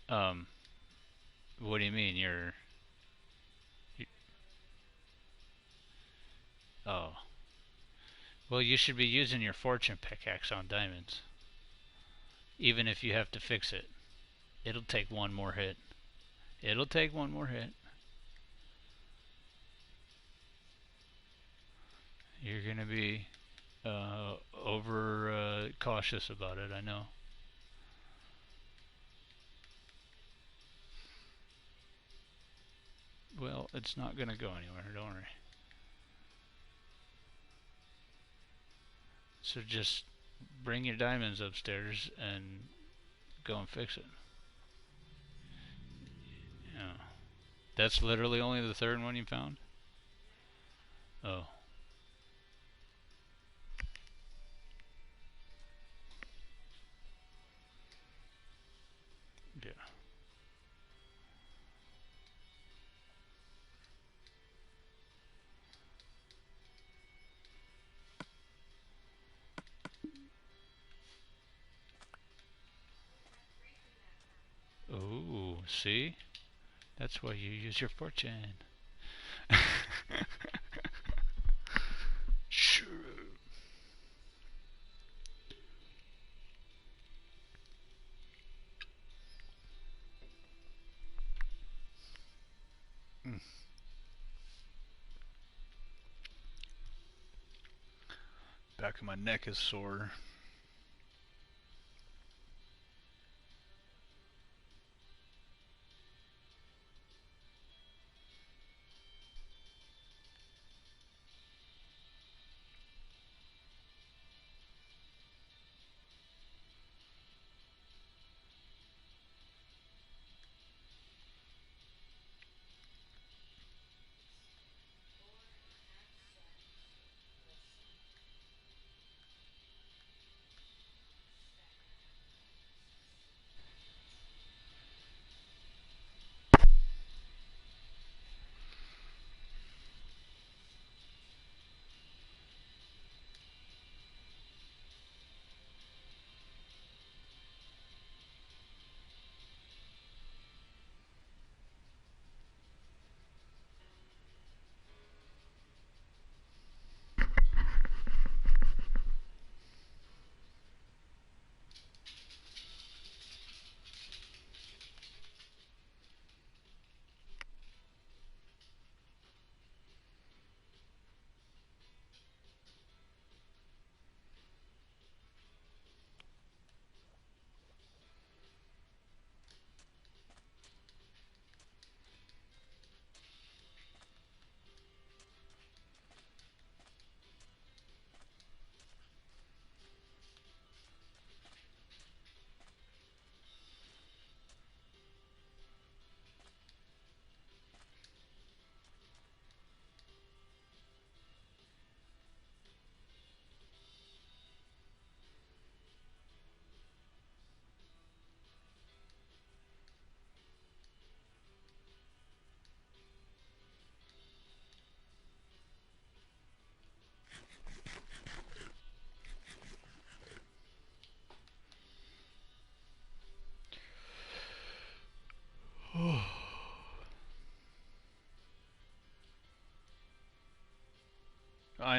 Um, what do you mean? You oh. Well, you should be using your fortune pickaxe on diamonds. Even if you have to fix it. It'll take one more hit. It'll take one more hit. You're gonna be over cautious about it, I know. Well, it's not gonna go anywhere, don't worry. So just bring your diamonds upstairs and go and fix it. Yeah. That's literally only the third one you found? Oh. Yeah. Oh, see? That's why you use your fortune. Sure. Mm. Back of my neck is sore.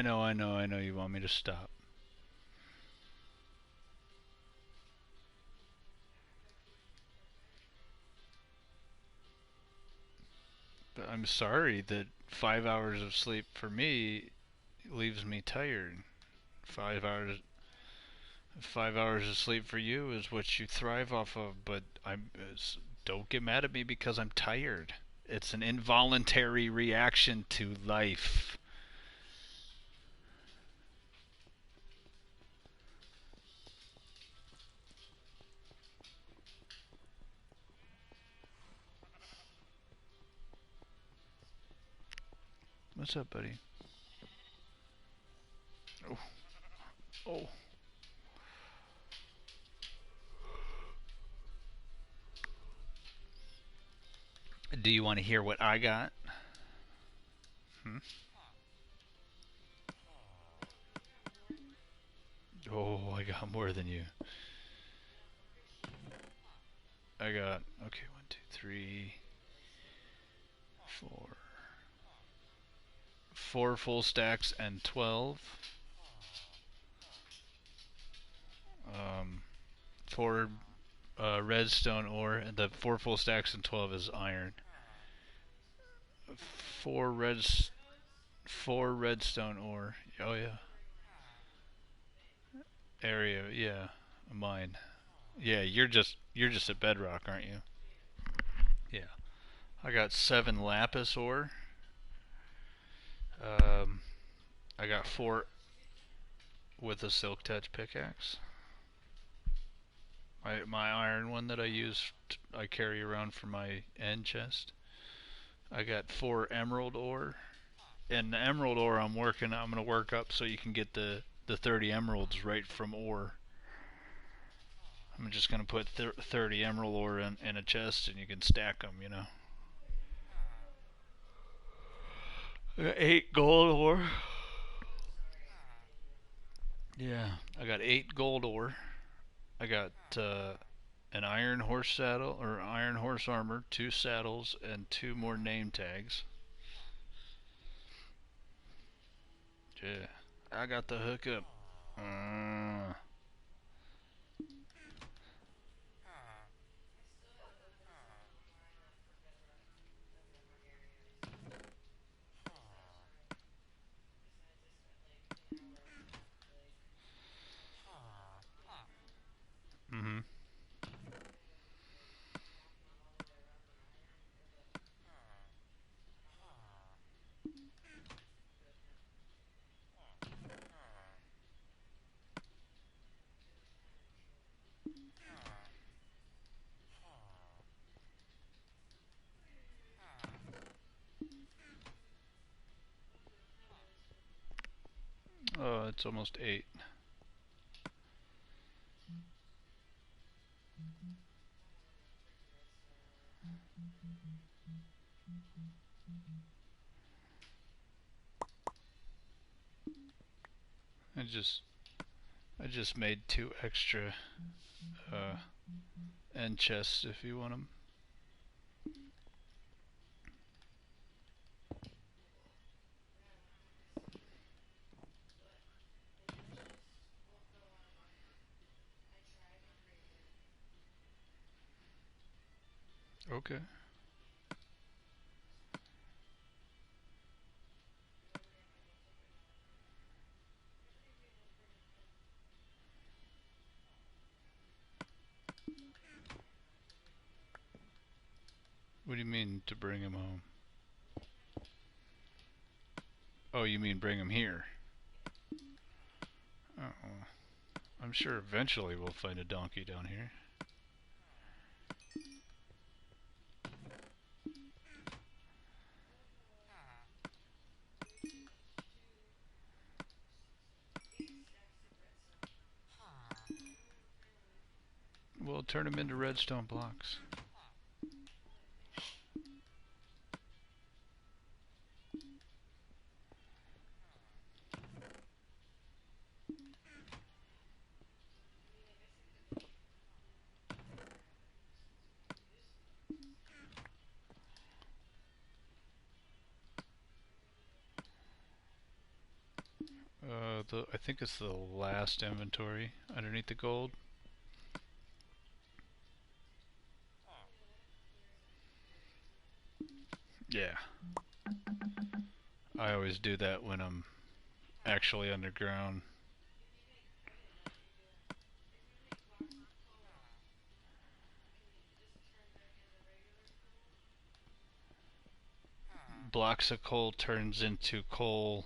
I know you want me to stop. But I'm sorry that 5 hours of sleep for me leaves me tired. 5 hours 5 hours of sleep for you is what you thrive off of, but don't get mad at me because I'm tired. It's an involuntary reaction to life. What's up, buddy? Oh, oh. Do you want to hear what I got? Hmm? Oh, I got more than you. I got, okay, 4. 4 full stacks and 12. 4 redstone ore, and the 4 full stacks and 12 is iron. 4 reds, 4 redstone ore. Oh yeah, area. Yeah, mine. Yeah, you're just at bedrock, aren't you? Yeah. I got 7 lapis ore. Um, I got 4 with a silk touch pickaxe. My iron one that I carry around for my end chest. I got 4 emerald ore. And the emerald ore I'm gonna work up so you can get the 30 emeralds right from ore. I'm just gonna put 30 emerald ore in a chest and you can stack them, you know. I got 8 gold ore. Yeah, I got 8 gold ore. I got an iron horse saddle or iron horse armor, 2 saddles, and 2 more name tags. Yeah, I got the hookup. Mm-hmm. Oh, it's almost 8. I just I just made 2 extra uh, end chests if you want them. Okay. What do you mean to bring him home? Oh, you mean bring him here? Oh, I'm sure eventually we'll find a donkey down here. We'll turn him into redstone blocks. I think it's the last inventory underneath the gold. Yeah. I always do that when I'm actually underground. Blocks of coal turns into coal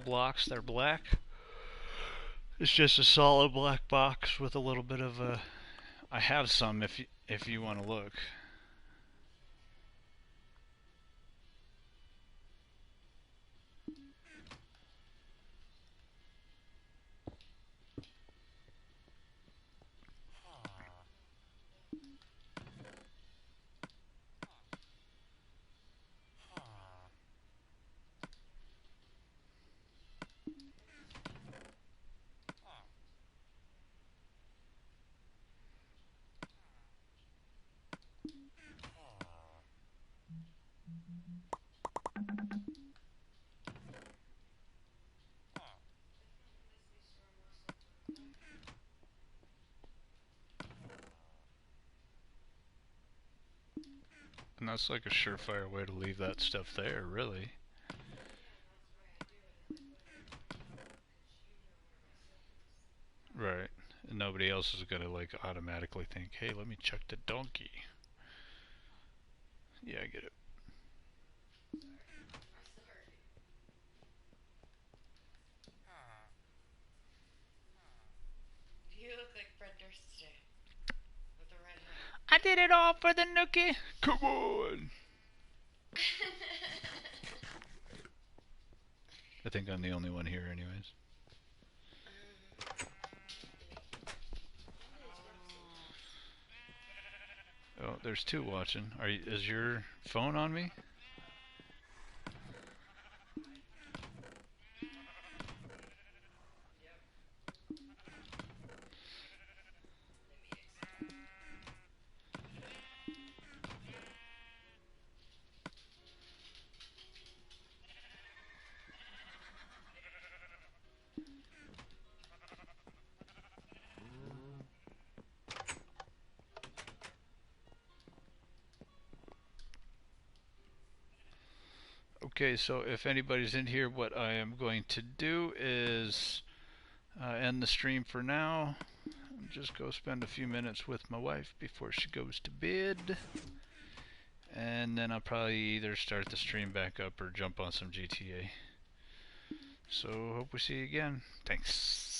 blocks. They're black. It's just a solid black box with a little bit of a. I have some if you want to look. And that's like a surefire way to leave that stuff there, really. Right. And nobody else is gonna like automatically think, hey, let me check the donkey. Yeah, I get it. You look like Fred Durst today. With the red hair. I did it all for the nookie. Come on. I think I'm the only one here, anyways. Oh, there's two watching. Is your phone on me? Okay, so if anybody's in here, what I am going to do is end the stream for now. Just go spend a few minutes with my wife before she goes to bed. And then I'll probably either start the stream back up or jump on some GTA. So hope we see you again. Thanks.